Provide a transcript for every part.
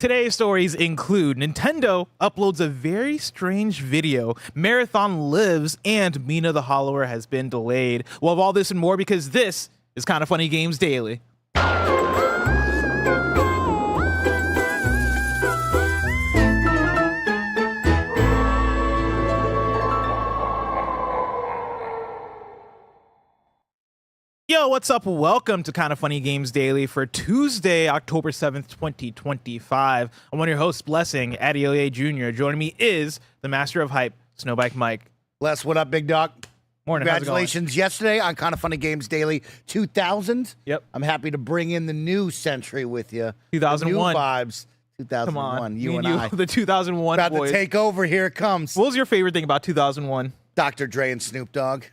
Today's stories include Nintendo uploads a very strange video, Marathon lives, and Mina the Hollower has been delayed. We'll have all this and more because this is Kinda Funny Games Daily. Yo, what's up? Welcome to Kinda Funny Games Daily for Tuesday, October 7th, 2025. I'm one of your hosts, Blessing, Adeoye Jr. Joining me is the master of hype, Snowbike Mike. Bless, what up, big dog? Morning. Congratulations yesterday on Kinda Funny Games Daily 2000. Yep. I'm happy to bring in the new century with you. 2001. The new vibes. 2001, Come on. you and I. The 2001 About boys. to take over, here it comes. What was your favorite thing about 2001? Dr. Dre and Snoop Dogg.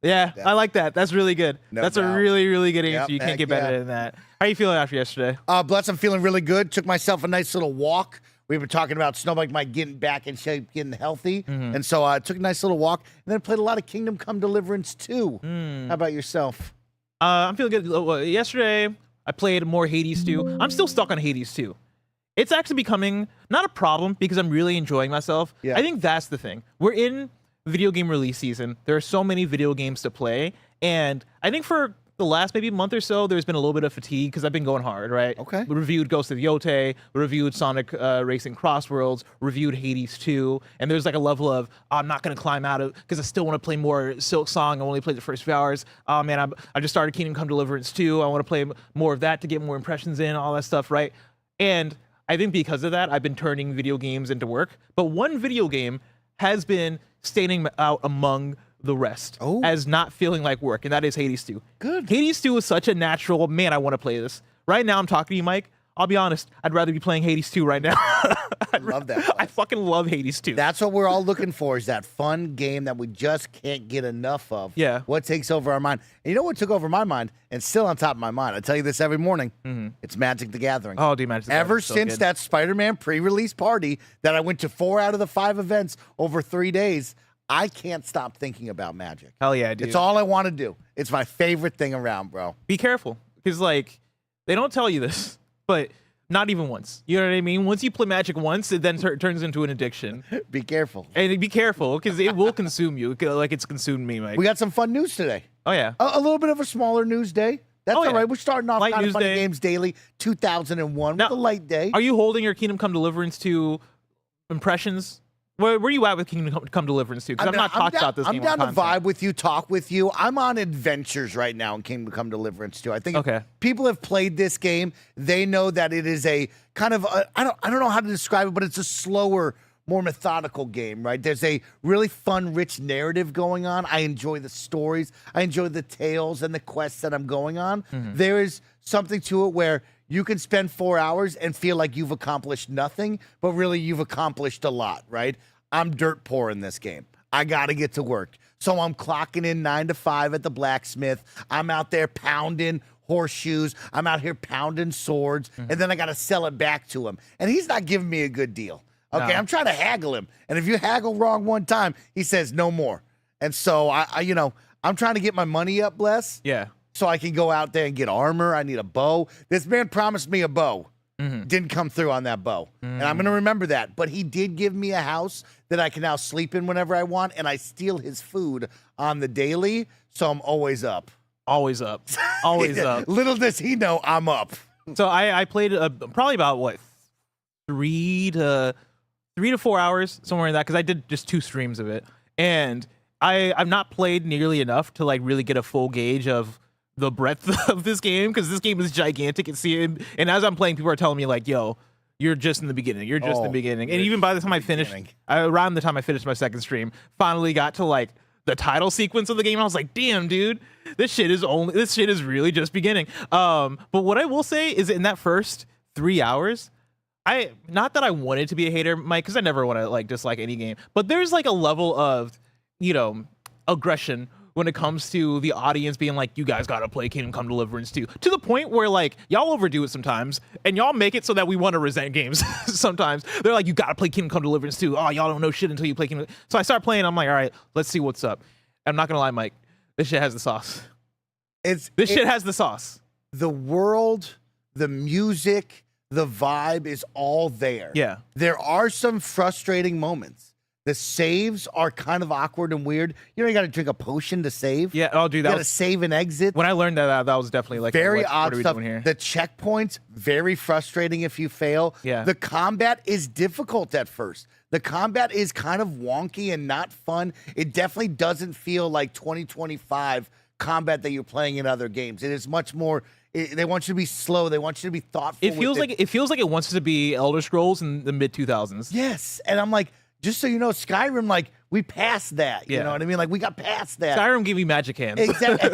Yeah, I like that. That's really good. No That's doubt. a really, really good answer. Yep, You can't heck get better yeah. than that. How are you feeling after yesterday? Bless, I'm feeling really good. Took myself a nice little walk. We were talking about Snowbike Mike getting back in shape, getting healthy. And so I took a nice little walk and then played a lot of Kingdom Come Deliverance 2. How about yourself? I'm feeling good. Yesterday, I played more Hades 2. I'm still stuck on Hades 2. It's actually becoming not a problem because I'm really enjoying myself. Yeah. I think that's the thing. We're in video game release season. There are so many video games to play. And I think for the last maybe month or so, there's been a little bit of fatigue because I've been going hard, right? Okay. We reviewed Ghost of Yotei, we reviewed Sonic Racing Crossworlds, reviewed Hades 2, and there's like a level of, I'm not going to climb out of, because I still want to play more Silk Song. I only played the first few hours. Oh man, I just started Kingdom Come Deliverance 2. I want to play more of that to get more impressions in, all that stuff, right? And I think because of that, I've been turning video games into work. But one video game has been standing out among the rest as not feeling like work, and that is Hades 2. Good. Hades 2 is such a natural, man, I want to play this. Right now, I'm talking to you, Mike. I'll be honest, I'd rather be playing Hades 2 right now. I love that. I fucking love Hades 2. That's what we're all looking for, is that fun game that we just can't get enough of. Yeah. What takes over our mind? And you know what took over my mind and still on top of my mind? I tell you this every morning. It's Magic the Gathering. Oh, dude, Magic the Ever Gathering's so since good. that Spider-Man pre-release party that I went to 4 out of the 5 events over 3 days, I can't stop thinking about Magic. Hell yeah, dude. It's all I want to do. It's my favorite thing around, bro. Be careful, because like they don't tell you this, but not even once. You know what I mean? Once you play Magic once, it then turns into an addiction. Be careful. And be careful, because it will consume you, like it's consumed me, Mike. We got some fun news today. Oh yeah. A little bit of a smaller news day. That's Oh, yeah. all right. We're starting off Light Kinda news Funny day. Games Daily 2001 Now, with a light day. Are you holding your Kingdom Come Deliverance 2 impressions? Where are you at with Kingdom Come Deliverance 2? Because I've not talked about this I'm game down to on content. vibe with you, talk with you. I'm on adventures right now in Kingdom Come Deliverance 2. I think Okay. if people have played this game, they know that it is a kind of I don't know how to describe it, but it's a slower, more methodical game, right? There's a really fun, rich narrative going on. I enjoy the stories. I enjoy the tales and the quests that I'm going on. There is something to it where you can spend 4 hours and feel like you've accomplished nothing, but really you've accomplished a lot, right? I'm dirt poor in this game. I got to get to work. So I'm clocking in 9 to 5 at the blacksmith. I'm out there pounding horseshoes. I'm out here pounding swords. And then I got to sell it back to him. And he's not giving me a good deal. Okay, No. I'm trying to haggle him. And if you haggle wrong one time, he says no more. And so I'm trying to get my money up, Bless. Yeah. So I can go out there and get armor. I need a bow. This man promised me a bow. Didn't come through on that bow. And I'm going to remember that. But he did give me a house that I can now sleep in whenever I want. And I steal his food on the daily. So I'm always up. Always up. Always up. Little does he know I'm up. So I played probably about, what, 3 to 4 hours, somewhere in that, because I did just 2 streams of it. And I've not played nearly enough to like really get a full gauge of the breadth of this game, because this game is gigantic. And as I'm playing, people are telling me like, yo, you're just in the beginning. You're just in the beginning. And even by the time I finished, around the time I finished my second stream, finally got to like the title sequence of the game. I was like, damn, dude, this shit is really just beginning. But what I will say is in that first 3 hours, not that I wanted to be a hater, Mike, because I never want to like dislike any game, but there's like a level of, aggression when it comes to the audience being like, you guys gotta play Kingdom Come Deliverance 2, to the point where like y'all overdo it sometimes and y'all make it so that we want to resent games. Sometimes they're like, you gotta play Kingdom Come Deliverance 2. Oh, y'all don't know shit until you play Kingdom. So I start playing, I'm like, all right, let's see what's up. I'm not gonna lie, Mike, this shit has the sauce. This shit has the sauce. The world, the music, the vibe is all there. Yeah. There are some frustrating moments. The saves are kind of awkward and weird. You got to drink a potion to save. Yeah, oh, dude, You that got to was save and exit. when I learned that. That was definitely like Very what odd are we stuff. doing here? The checkpoints, very frustrating if you fail. Yeah. The combat is difficult at first. The combat is kind of wonky and not fun. It definitely doesn't feel like 2025 combat that you're playing in other games. It is much more. They want you to be slow. They want you to be thoughtful. It feels like it wants to be Elder Scrolls in the mid 2000s. Yes, and I'm like, just so you know, Skyrim, like, we passed that. You Yeah. know what I mean? Like, we got past that. Skyrim gave me magic hands. Exactly.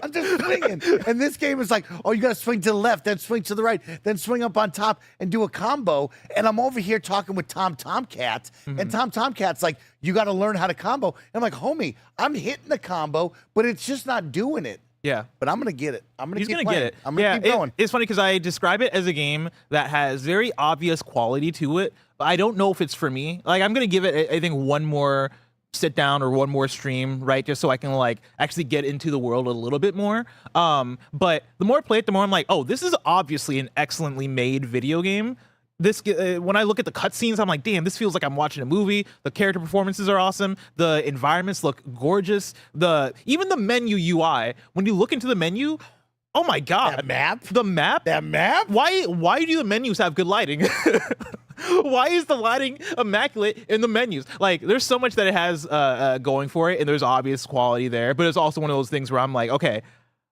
I'm just swinging. And this game is like, oh, you got to swing to the left, then swing to the right, then swing up on top and do a combo. And I'm over here talking with Tomcat. And Tomcat's like, you got to learn how to combo. And I'm like, homie, I'm hitting the combo, but it's just not doing it. Yeah. But I'm going to get it. I'm going to He's keep gonna playing. get it. I'm going to keep going. It's funny because I describe it as a game that has very obvious quality to it, but I don't know if it's for me. Like, I'm gonna give it, I think, one more sit down or one more stream, right? Just so I can like actually get into the world a little bit more. But the more I play it, the more I'm like, oh, this is obviously an excellently made video game. This when I look at the cutscenes, I'm like, damn, this feels like I'm watching a movie. The character performances are awesome. The environments look gorgeous. Even the menu UI, when you look into the menu, oh my god, That map? the map, That map? Why do the menus have good lighting? Why is the lighting immaculate in the menus? Like, there's so much that it has going for it, and there's obvious quality there. But it's also one of those things where I'm like, okay,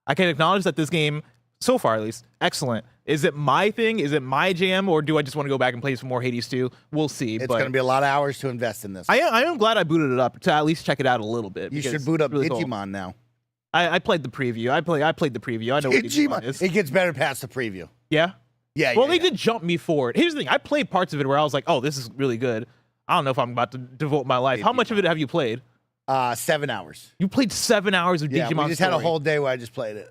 I can acknowledge that this game, so far at least, excellent. Is it my thing? Is it my jam? Or do I just want to go back and play some more Hades 2? We'll see. It's going to be a lot of hours to invest in this. I am glad I booted it up to at least check it out a little bit. You because should boot up it's really Digimon cool. now. I played the preview. I played the preview. I know what Digimon is. It gets better past the preview. Yeah? Yeah. Well, they did jump me forward. Here's the thing. I played parts of it where I was like, oh, this is really good. I don't know if I'm about to devote my life. How much of it have you played? 7 hours. You played 7 hours of Yeah, Digimon we just had a whole day where I just played it.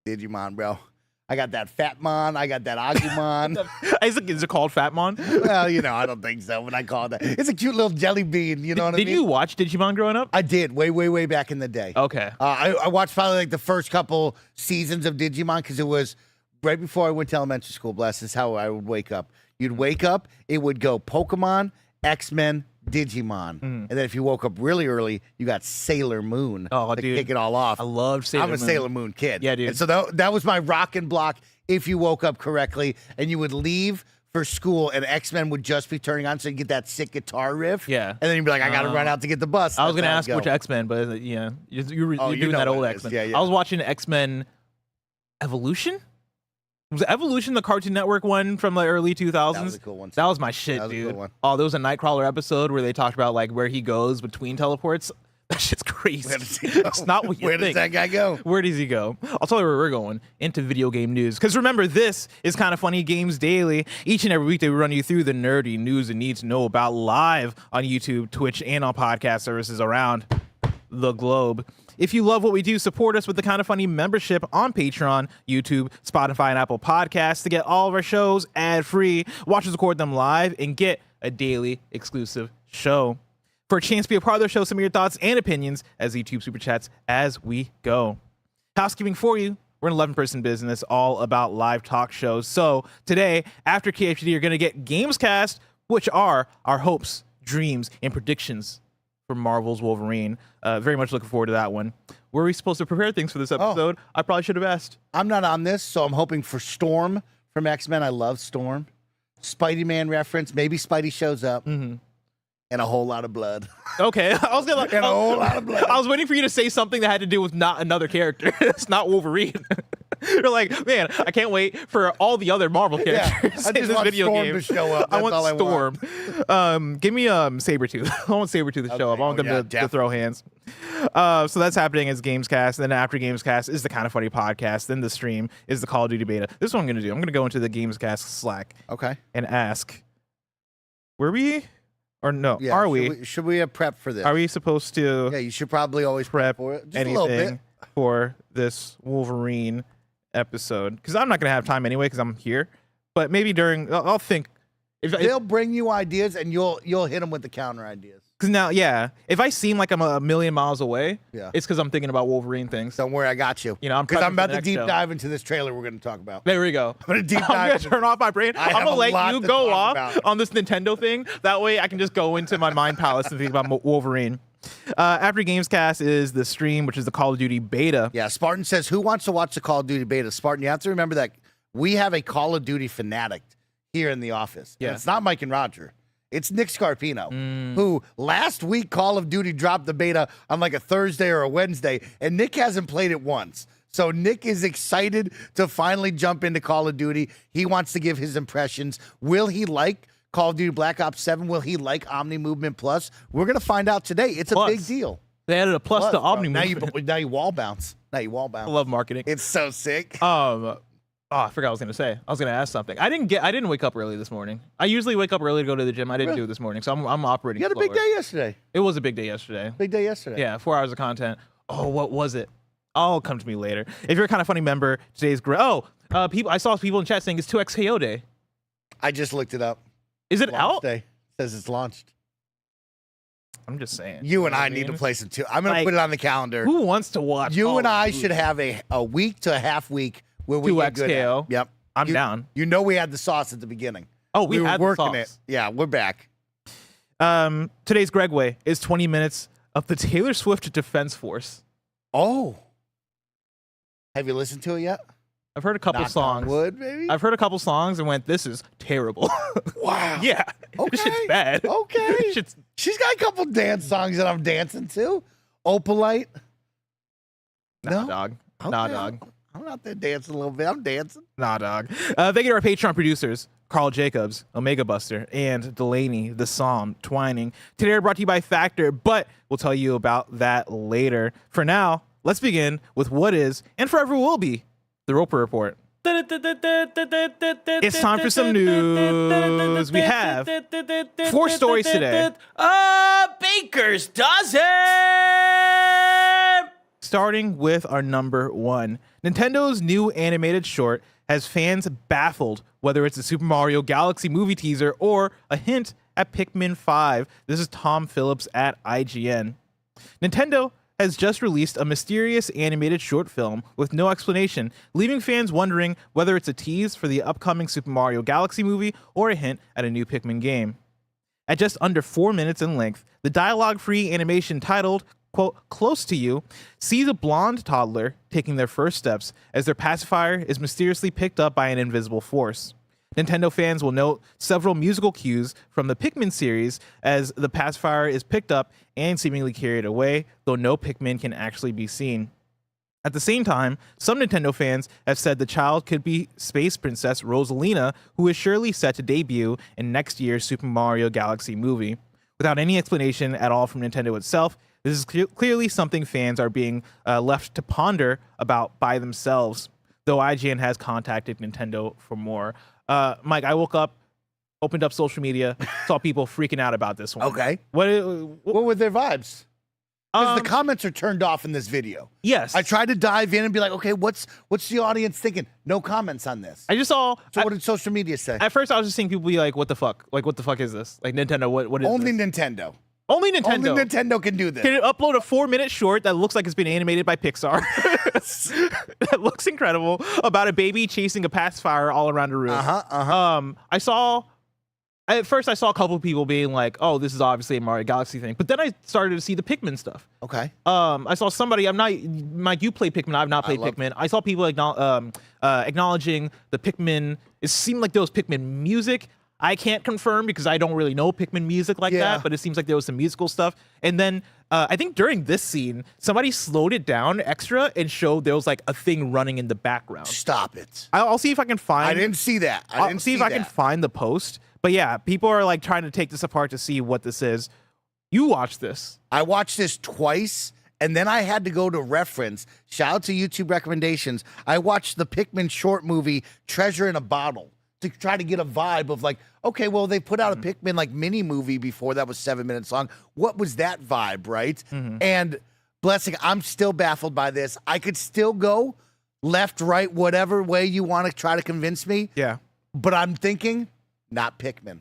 Digimon, bro. I got that Fatmon. I got that Agumon. Is it called Fatmon? Well, I don't think so, but I call it that. It's a cute little jelly bean, you know what I mean? Did you watch Digimon growing up? I did, way back in the day. Okay. I watched probably like the first couple seasons of Digimon because it was right before I went to elementary school. Bless, this is how I would wake up. You'd wake up, it would go Pokemon, X-Men, Digimon. And then if you woke up really early, you got Sailor Moon to dude. kick it all off. I loved Sailor Moon. I'm a Sailor Moon kid. Yeah, dude. And so that was my rock and block if you woke up correctly. And you would leave for school and X-Men would just be turning on so you get that sick guitar riff. Yeah. And then you'd be like, I got to run out to get the bus. I was going to That's how ask it which X-Men, but yeah. You're Oh, doing that what old it is. X-Men. Yeah. I was watching X-Men Evolution? Was Evolution the Cartoon Network one from the early 2000s? That was a cool one. That was my shit, That was a dude. cool one. Oh, there was a Nightcrawler episode where they talked about like where he goes between teleports. That shit's crazy. Where does he go? It's not what you Where think. does that guy go? Where does he go? I'll tell you where we're going. Into video game news. Because remember, this is Kind of Funny Games Daily. Each and every week, they run you through the nerdy news and need to know about live on YouTube, Twitch, and on podcast services around the globe. If you love what we do, support us with the Kind of Funny membership on Patreon, YouTube, Spotify, and Apple Podcasts to get all of our shows ad-free, watch us record them live, and get a daily exclusive show. For a chance to be a part of the show, some of your thoughts and opinions as YouTube Super Chats as we go. Housekeeping for you. We're an 11-person business all about live talk shows. So today, after KFGD, you're going to get Gamescast, which are our hopes, dreams, and predictions for Marvel's Wolverine. Very much looking forward to that one. Were we supposed to prepare things for this episode? I probably should have asked. I'm not on this, so I'm hoping for Storm from X-Men. I love Storm. Spidey-Man reference. Maybe Spidey shows up. Mm-hmm. And a whole lot of blood. Okay, I was gonna like, And a whole lot of blood. I was waiting for you to say something that had to do with not another character. It's not Wolverine. You're like, man, I can't wait for all the other Marvel characters I in just this want video Storm game. to show up. I That's want all I Storm. Give me Sabretooth. I want Sabretooth to show up. I want them to definitely. throw hands. So that's happening as Gamescast. Then after Gamescast is the Kind of Funny podcast. Then the stream is the Call of Duty beta. This is what I'm gonna do. I'm gonna go into the Gamescast Slack Okay. and ask, were we or no? Yeah, are we? Should we have prepped for this? Are we supposed to? Yeah, you should probably always prep for it. Just a little anything bit. for this Wolverine episode? Because I'm not gonna have time anyway because I'm here. But maybe during, I'll think. If They'll bring you ideas, and you'll hit them with the counter ideas. Because now, yeah, if I seem like I'm a million miles away, it's because I'm thinking about Wolverine things. Don't worry, I got you. You know, because I'm about to next deep show. dive into this trailer we're going to talk about. There we go. I'm going to deep I'm dive. going to turn off my brain. I'm going to let you go off about. on this Nintendo thing. That way I can just go into my mind palace and think about Wolverine. After Gamescast is the stream, which is the Call of Duty beta. Yeah, Spartan says, who wants to watch the Call of Duty beta? Spartan, you have to remember that we have a Call of Duty fanatic here in the office. Yeah. And it's not Mike and Roger. It's Nick Scarpino, who last week Call of Duty dropped the beta on like a Thursday or a Wednesday, and Nick hasn't played it once. So Nick is excited to finally jump into Call of Duty. He wants to give his impressions. Will he like Call of Duty Black Ops 7? Will he like Omni Movement Plus? We're going to find out today. It's a big deal. They added a plus to Omni Movement. Now you wall bounce. I love marketing. It's so sick. I forgot what I was gonna say. I was gonna ask something. I didn't wake up early this morning. I usually wake up early to go to the gym. I didn't do it this morning, so I'm operating. You had a big day yesterday. It was a big day yesterday. Big day yesterday. Yeah, 4 hours of content. Oh, what was it? Oh, come to me later. If you're a Kind of Funny member, today's great. People. I saw people in chat saying it's 2X KO day. I just looked it up. Is it Launch out? Day. It says it's launched. I'm just saying. You and I need to play some too. I'm gonna put it on the calendar. Who wants to watch? You and I should have a week to a half week where we 2X get good KO. at it. Yep. I'm down. You know we had the sauce at the beginning. Oh, we were had working the it. sauce. Yeah, we're back. Today's Gregway is 20 minutes of the Taylor Swift Defense Force. Oh. Have you listened to it yet? I've heard a couple songs. Wood, baby. I've heard a couple songs and went, this is terrible. Wow. Yeah. Okay. This shit's bad. Okay. This shit's... She's got a couple dance songs that I'm dancing to. Opalite. Nah, No? dog. Okay. Nah, dog. I'm out there dancing a little bit. I'm dancing. Nah, dog. Thank you to our Patreon producers, Carl Jacobs, Omega Buster, and Delaney, The Psalm, Twining. Today we're brought to you by Factor, but we'll tell you about that later. For now, let's begin with what is, and forever will be, the Roper Report. It's time for some news. We have 4 stories today. Baker's dozen! Starting with our number 1. Nintendo's new animated short has fans baffled, whether it's a Super Mario Galaxy movie teaser or a hint at Pikmin 5. This is Tom Phillips at IGN. Nintendo has just released a mysterious animated short film with no explanation, leaving fans wondering whether it's a tease for the upcoming Super Mario Galaxy movie or a hint at a new Pikmin game. At just under 4 minutes in length, the dialogue-free animation titled, quote, Close to You, sees a blonde toddler taking their first steps as their pacifier is mysteriously picked up by an invisible force. Nintendo fans will note several musical cues from the Pikmin series as the pacifier is picked up and seemingly carried away, though no Pikmin can actually be seen. At the same time, some Nintendo fans have said the child could be Space Princess Rosalina, who is surely set to debut in next year's Super Mario Galaxy movie. Without any explanation at all from Nintendo itself, this is clearly something fans are being left to ponder about by themselves, though IGN has contacted Nintendo for more. Mike, I woke up, opened up social media, saw people freaking out about this one. Okay. What were their vibes? Because the comments are turned off in this video. Yes. I tried to dive in and be like, okay, what's the audience thinking? No comments on this. I just saw. So what did social media say? At first, I was just seeing people be like, "What the fuck? Like, what the fuck is this? Like, Nintendo? What is Only this?" Nintendo. Only Nintendo. Only Nintendo can do this. Can it upload a 4-minute short that looks like it's been animated by Pixar? That looks incredible, about a baby chasing a pacifier all around a room. At first, I saw a couple of people being like, "Oh, this is obviously a Mario Galaxy thing," but then I started to see the Pikmin stuff. Okay. I saw somebody. Mike, you play Pikmin. I've not played Pikmin. I saw people acknowledging the Pikmin. It seemed like there was Pikmin music. I can't confirm because I don't really know Pikmin music like that, but it seems like there was some musical stuff. And then I think during this scene, somebody slowed it down extra and showed there was like a thing running in the background. Stop it. I'll see if I can find. I didn't see that. I'll see if I can find the post. But yeah, people are like trying to take this apart to see what this is. You watched this. I watched this twice, and then I had to go to reference. Shout out to YouTube recommendations. I watched the Pikmin short movie Treasure in a Bottle to try to get a vibe of like, okay, well, they put out a Pikmin like mini movie before that was 7 minutes long. What was that vibe, right? And Blessing, I'm still baffled by this. I could still go left, right, whatever way you want to try to convince me. Yeah. But I'm thinking, not Pikmin.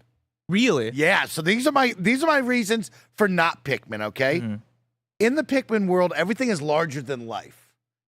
Really? Yeah, so these are my reasons for not Pikmin, okay? Mm-hmm. In the Pikmin world, everything is larger than life.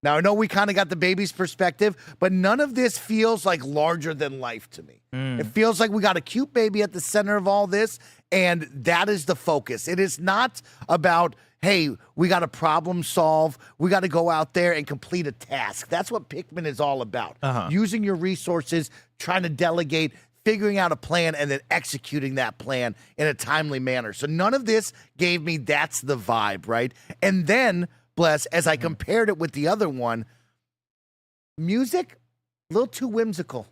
Now, I know we kind of got the baby's perspective, but none of this feels like larger than life to me. It feels like we got a cute baby at the center of all this, and that is the focus. It is not about, hey, we got to problem solve. We got to go out there and complete a task. That's what Pikmin is all about. Using your resources, trying to delegate, figuring out a plan, and then executing that plan in a timely manner. So none of this gave me that's the vibe, right? And then, Bless, as I compared it with the other one, music, a little too whimsical.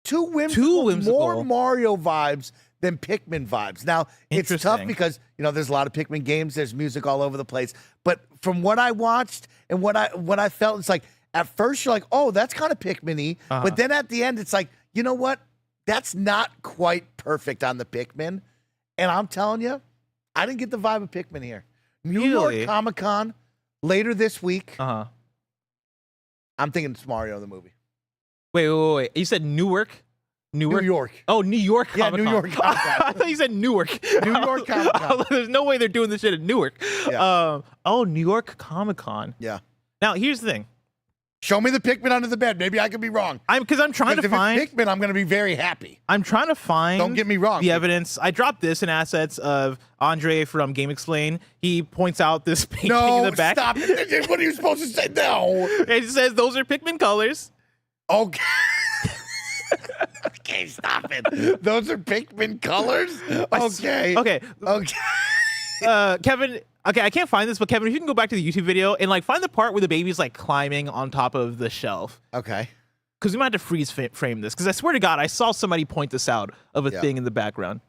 Too whimsical. More Mario vibes than Pikmin vibes. Now, it's tough because, there's a lot of Pikmin games. There's music all over the place. But from what I watched and what I felt, it's like, at first you're like, oh, that's kind of Pikmin-y. But then at the end, it's like, you know what? That's not quite perfect on the Pikmin. And I'm telling you, I didn't get the vibe of Pikmin here. New York Comic-Con later this week. I'm thinking it's Mario the movie. Wait. You said Newark? New York. Oh, New York Comic-Con. Yeah, New York Comic-Con. I thought you said Newark. New York Comic-Con. There's no way they're doing this shit at Newark. Yeah. New York Comic-Con. Yeah. Now, here's the thing. Show me the Pikmin under the bed. Maybe I could be wrong. Because I'm trying to find if it's Pikmin, I'm going to be very happy. I'm trying to find. Don't get me wrong. The evidence. I dropped this in assets of Andre from Game Explain. He points out this painting in the back. Stop. What are you supposed to say? No. It says those are Pikmin colors. Okay. Okay, stop it. Those are Pikmin colors? Okay. Okay. Okay. Kevin. Okay, I can't find this, but Kevin, if you can go back to the YouTube video and find the part where the baby's climbing on top of the shelf. Okay. Because we might have to freeze frame this. Because I swear to God, I saw somebody point this out of a thing in the background.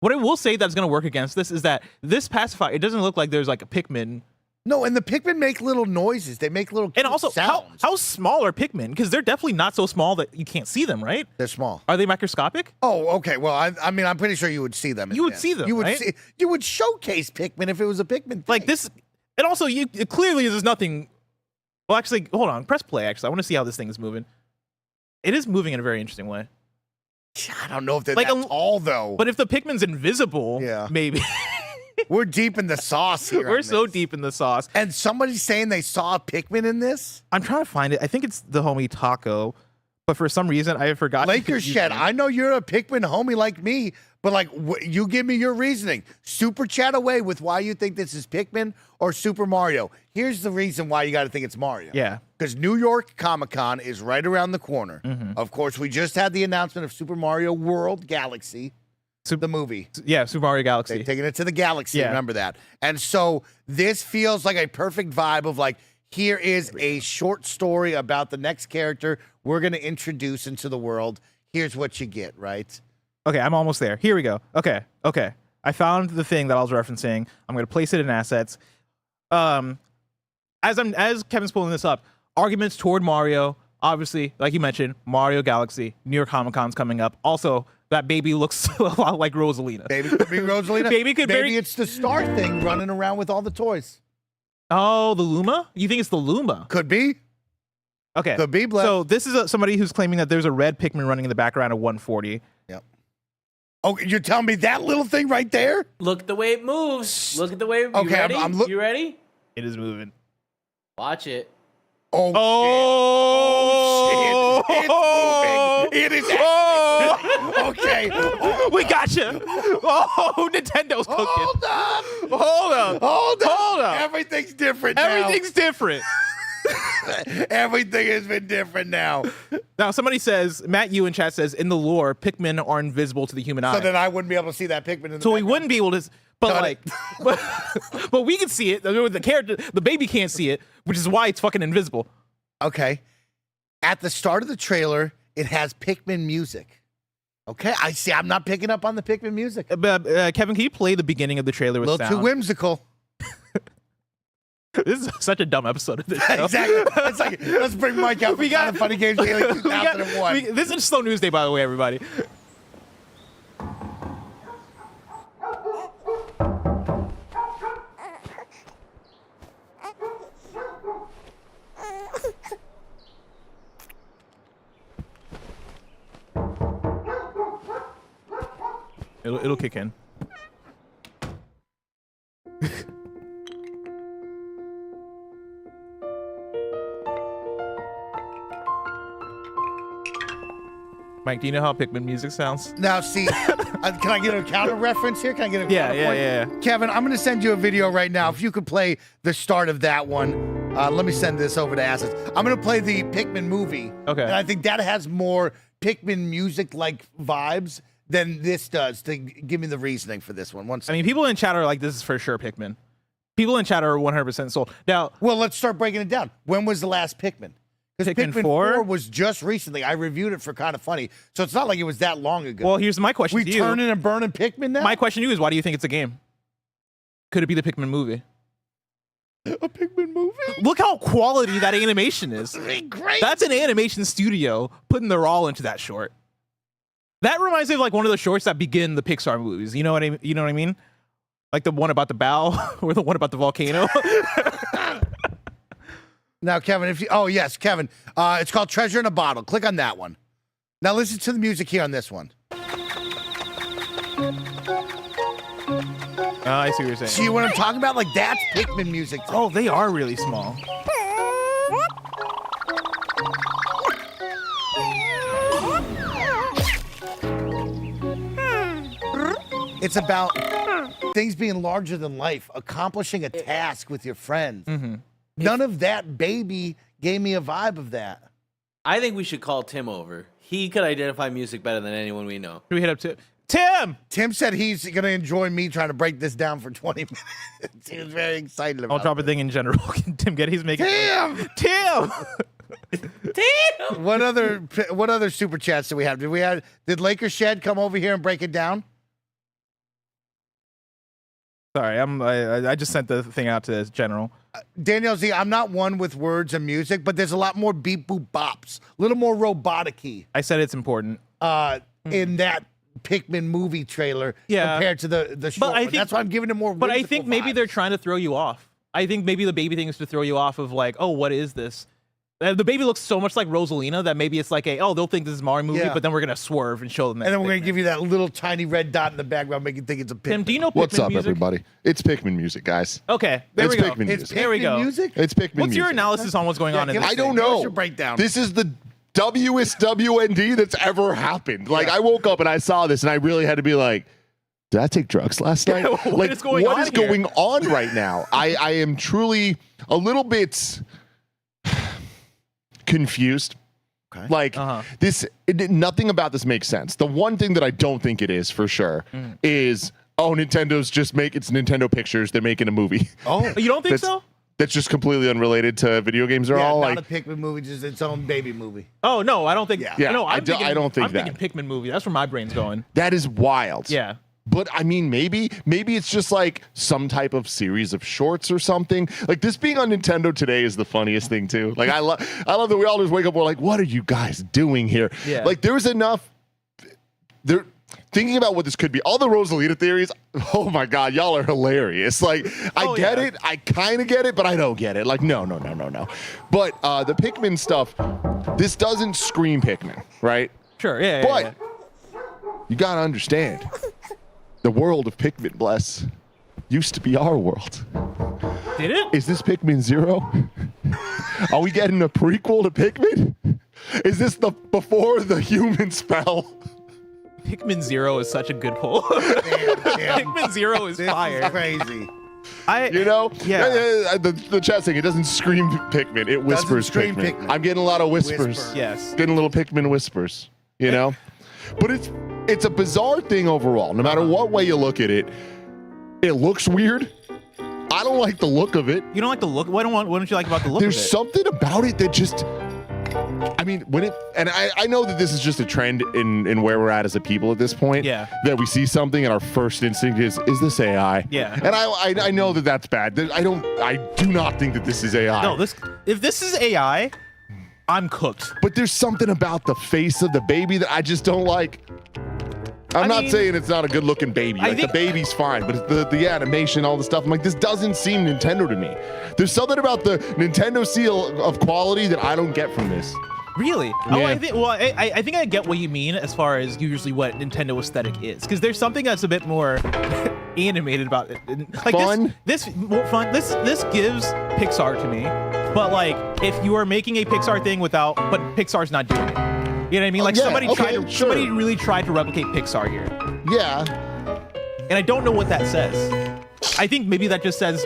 What I will say that's going to work against this is that this pacifier, it doesn't look like there's a Pikmin. No, and the Pikmin make little noises. They make little and also, sounds. How small are Pikmin? Because they're definitely not so small that you can't see them, right? They're small. Are they microscopic? Oh, okay. Well, I mean, I'm pretty sure you would see them. You would see them, You would right? You would showcase Pikmin if it was a Pikmin thing. Like this, and also, it clearly is nothing. Well, actually, hold on. Press play, actually. I want to see how this thing is moving. It is moving in a very interesting way. I don't know if they're that tall, though. But if the Pikmin's invisible, maybe. We're deep in the sauce here. We're so deep in the sauce. And somebody's saying they saw a Pikmin in this? I'm trying to find it. I think it's the homie Taco. But for some reason, I have forgotten. Lakers Shed, I know you're a Pikmin homie like me, but you give me your reasoning. Super chat away with why you think this is Pikmin or Super Mario. Here's the reason why you got to think it's Mario. Yeah. Because New York Comic-Con is right around the corner. Of course, we just had the announcement of Super Mario World Galaxy. The movie. Yeah, Super Mario Galaxy. They're taking it to the galaxy, remember that. And so this feels like a perfect vibe of here is a short story about the next character we're going to introduce into the world. Here's what you get, right? Okay, I'm almost there. Here we go. Okay. I found the thing that I was referencing. I'm going to place it in assets. As Kevin's pulling this up, arguments toward Mario, obviously, like you mentioned, Mario Galaxy, New York Comic-Con's coming up. Also, that baby looks a lot like Rosalina. Baby could be Rosalina. Maybe it's the star thing running around with all the toys. Oh, the Luma? You think it's the Luma? Could be. Okay. Could be. So this is somebody who's claiming that there's a red Pikmin running in the background of 140. Yep. Oh, you're telling me that little thing right there? Look at the way it moves. Look at the way. You ready? You ready? It is moving. Watch it. Oh, shit. It's moving. It is okay. We got you. Oh, Nintendo's cooking. Hold on. Everything's different now. Everything's different. Everything has been different now. Now, somebody says, Matt Yu in chat says, in the lore, Pikmin are invisible to the human eye. So then I wouldn't be able to see that Pikmin in the So we wouldn't be able to... But but we can see it. The character, the baby can't see it, which is why it's fucking invisible. Okay. At the start of the trailer, it has Pikmin music. Okay, I see. I'm not picking up on the Pikmin music. Kevin, can you play the beginning of the trailer with sound? A little too whimsical. This is such a dumb episode of this show. Exactly. It's like, let's bring Mike out. We got Funny Games Daily 2001. This is Slow News Day, by the way, everybody. It'll kick in. Mike, do you know how Pikmin music sounds? Now, see, can I get a counter reference here? Can I get a counterpoint? Yeah. Kevin, I'm going to send you a video right now. If you could play the start of that one, let me send this over to Assets. I'm going to play the Pikmin movie. Okay. And I think that has more Pikmin music-like vibes than this does. To give me the reasoning for this one. I mean, people in chat are like, this is for sure Pikmin. People in chat are 100% sold. Now, well, let's start breaking it down. When was the last Pikmin? Because Pikmin 4 was just recently. I reviewed it for Kind of Funny, so it's not like it was that long ago. Well, here's my question to you. We turning and burning Pikmin now? My question to you is, why do you think it's a game? Could it be the Pikmin movie? A Pikmin movie? Look how quality that animation is. Great. That's an animation studio putting their all into that short. That reminds me of like one of the shorts that begin the Pixar movies. You know what I mean? Like the one about the bow or the one about the volcano. Now, Kevin, yes, Kevin, it's called Treasure in a Bottle. Click on that one. Now listen to the music here on this one. I see what you're saying. See what I'm talking about? Like, that's Pikmin music. Oh, they are really small. It's about things being larger than life, accomplishing a task with your friends. Mm-hmm. None of that baby gave me a vibe of that. I think we should call Tim over. He could identify music better than anyone we know. Should we hit up to Tim? Tim said he's going to enjoy me trying to break this down for 20 minutes. He was very excited about it. I'll drop a thing in general. Can Tim get it? He's making Tim! Tim! What other super chats did we have? Did Laker Shed come over here and break it down? Sorry, I just sent the thing out to general. Danielle Z, I'm not one with words and music, but there's a lot more beep boop bops, a little more robotic-y. I said it's important. In that Pikmin movie trailer compared to the short one. That's why I'm giving it more. But I think maybe they're trying to throw you off. I think maybe the baby thing is to throw you off of like, oh, what is this? The baby looks so much like Rosalina that maybe it's like they'll think this is a Mario movie, but then we're gonna swerve and show them that. And then we're gonna give you that little tiny red dot in the background, make you think it's a Pikmin. Tim, do you know Pikmin What's up, music? Everybody? It's Pikmin music, guys. Okay, there we go. Pikmin music. It's There we go. music? It's Pikmin What's music. your analysis on what's going on in this? I don't Give us know. your breakdown. This is the West WND that's ever happened. Like, I woke up and I saw this and I really had to be like, did I take drugs last night? What is going on here? going on right now? I am truly a little bit confused. Okay. Like nothing about this makes sense. The one thing that I don't think it is for sure is Nintendo's just it's Nintendo Pictures. They're making a movie. Oh, You don't think so? That's just completely unrelated to video games. They're all not like a Pikmin movie, just its own baby movie. Oh no, I don't think. Yeah. No, I don't think I'm thinking Pikmin movie. That's where my brain's going. that is wild. Yeah. But I mean, maybe it's just like some type of series of shorts or something. Like this being on Nintendo today is the funniest thing too. Like I love that we all just wake up. We're like, what are you guys doing here? Yeah. Like there's enough. They're thinking about what this could be. All the Rosalita theories. Oh my God, y'all are hilarious. Like I get it. I kind of get it, but I don't get it. Like no. But the Pikmin stuff. This doesn't scream Pikmin, right? Sure. Yeah. But you gotta understand. The world of Pikmin, bless, used to be our world. Did it? Is this Pikmin 0? Are we getting a prequel to Pikmin? Is this the before the human spell? Pikmin 0 is such a good pull. Pikmin 0 is fire. Crazy. The chat saying it doesn't scream Pikmin, it whispers scream Pikmin. Pikmin. I'm getting a lot of whispers. Whisper. Yes. Getting little Pikmin whispers, you know? But it's a bizarre thing overall. No matter what way you look at it, it looks weird. I don't like the look of it. You don't like the look? What don't you like about the look There's of it? something about it that just, I mean, I know that this is just a trend in where we're at as a people at this point. Yeah. That we see something and our first instinct is this AI? Yeah. And I know that that's bad. I do not think that this is AI. No, if this is AI, I'm cooked. But there's something about the face of the baby that I just don't like. I'm not saying it's not a good looking baby. Like the baby's fine, but it's the animation, all the stuff. I'm like, this doesn't seem Nintendo to me. There's something about the Nintendo seal of quality that I don't get from this. Really? Oh, Yeah. I think I get what you mean as far as usually what Nintendo aesthetic is, because there's something that's a bit more animated about it. Like Fun? This more fun. This gives Pixar to me, but like if you are making a Pixar thing but Pixar's not doing it. You know what I mean? Like yeah, somebody okay, somebody sure. really tried to replicate Pixar here, Yeah. and I don't know what that says. I think maybe that just says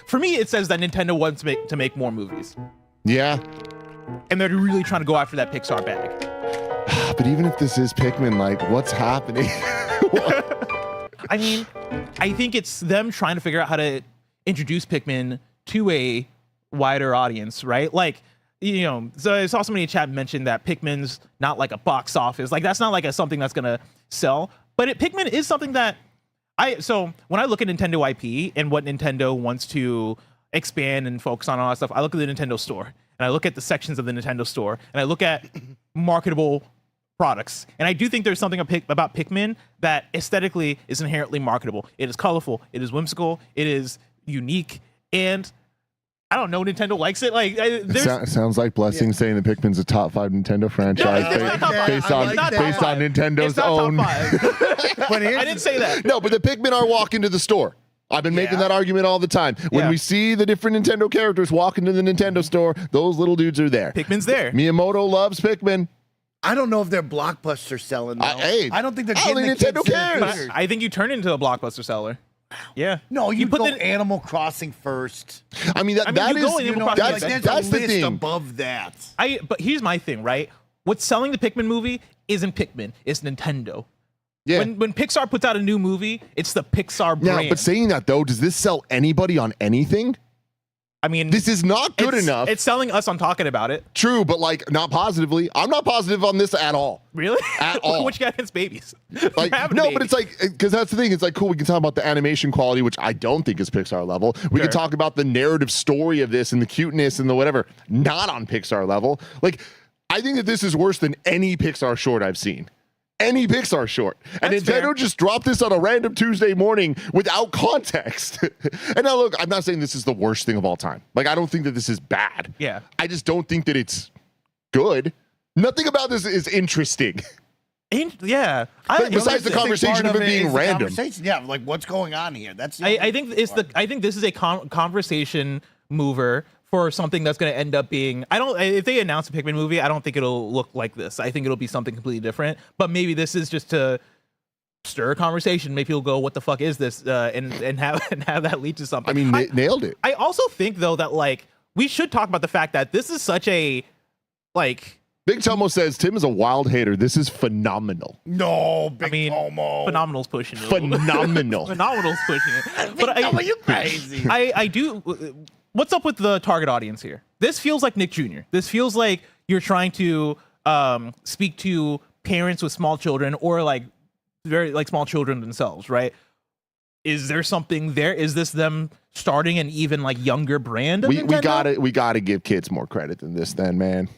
For me, it says that Nintendo wants to make more movies, Yeah. and they're really trying to go after that Pixar bag. But even if this is Pikmin, like, what's happening? I mean, I think it's them trying to figure out how to introduce Pikmin to a wider audience, right? Like, you know, so I saw somebody in chat mention that Pikmin's not like a box office. Like, that's not like something that's gonna sell. But Pikmin is something that so when I look at Nintendo IP and what Nintendo wants to expand and focus on all that stuff, I look at the Nintendo store and I look at the sections of the Nintendo store and I look at marketable products. And I do think there's something about Pikmin that aesthetically is inherently marketable. It is colorful, it is whimsical, it is unique, and I don't know, Nintendo likes it. Like, Sounds like Blessing saying that Pikmin's a top 5 Nintendo franchise it's not top five. based on It's not top based on five. Nintendo's It's not own. top five. But here's I didn't say that. No, but the Pikmin are walking to the store. I've been making Yeah. that argument all the time. When Yeah. we see the different Nintendo characters walk into the Nintendo store, those little dudes are there. Pikmin's there. Miyamoto loves Pikmin. I don't know if they're blockbuster selling. Though. Hey, I don't think they're I don't getting think the Nintendo kids in cares. the But theaters. I think you turn into a blockbuster seller. Yeah. No, you put go the- Animal Crossing first. I mean, that you is go in You know, Crossing like, is- there's that's a the list thing. above that. But here's my thing, right? What's selling the Pikmin movie isn't Pikmin, it's Nintendo. Yeah. When Pixar puts out a new movie, it's the Pixar Now, brand. but saying that though, does this sell anybody on anything? I mean, This is not good it's- enough. It's selling us on talking about it. True, but like not positively. I'm not positive on this at all. Really? At all. What you got against babies? Like We're having a no, baby. but it's like because that's the thing. It's like cool. We can talk about the animation quality, which I don't think is Pixar level. We can Sure. talk about the narrative story of this and the cuteness and the whatever. Not on Pixar level. Like I think that this is worse than any Pixar short I've seen. Any Pixar short. And That's Nintendo fair. just dropped this on a random Tuesday morning without context. And now look, I'm not saying this is the worst thing of all time. Like I don't think that this is bad. Yeah. I just don't think that it's good. Nothing about this is interesting. Yeah. Besides the Big conversation part of it is being the random. conversation. Yeah, like what's going on here? That's the I only think it's part. I think this is a conversation mover for something that's going to end up being. If they announce a Pikmin movie, I don't think it'll look like this. I think it'll be something completely different. But maybe this is just to stir a conversation. Maybe people go, "What the fuck is this?" And have that lead to something. I mean, nailed it. I also think though that like we should talk about the fact that this is such a like Big Tomo says Tim is a wild hater. This is phenomenal. No, Big I mean Tomo. phenomenal's pushing it. a little bit. Phenomenal. Phenomenal's pushing it. Big Tomo, you crazy. I do. What's up with the target audience here? This feels like Nick Jr. This feels like you're trying to speak to parents with small children or like very like small children themselves, right? Is there something there? Is this them starting an even like younger brand? Of we Nintendo? gotta give kids more credit than this, then, man.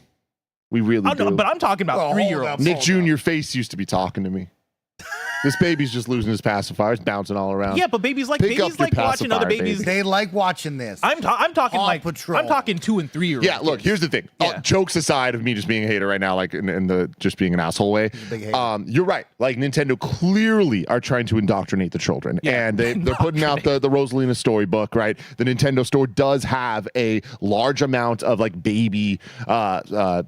We really do. But I'm talking about Well, hold 3-year-olds. up. Nick Hold Jr. face used to be talking to me. This baby's just losing his pacifier. It's bouncing all around. Yeah, but babies like Pick up babies your like watching other pacifier, babies. baby. They like watching this. I'm talking Paw like Patrol. I'm talking 2 and 3-year-olds. Yeah, look, here's the thing. Yeah. Jokes aside of me just being a hater right now, like in the just being an asshole way. big hater. You're right. Like Nintendo clearly are trying to indoctrinate the children. Yeah. And they're putting out the Rosalina storybook, right? The Nintendo store does have a large amount of like baby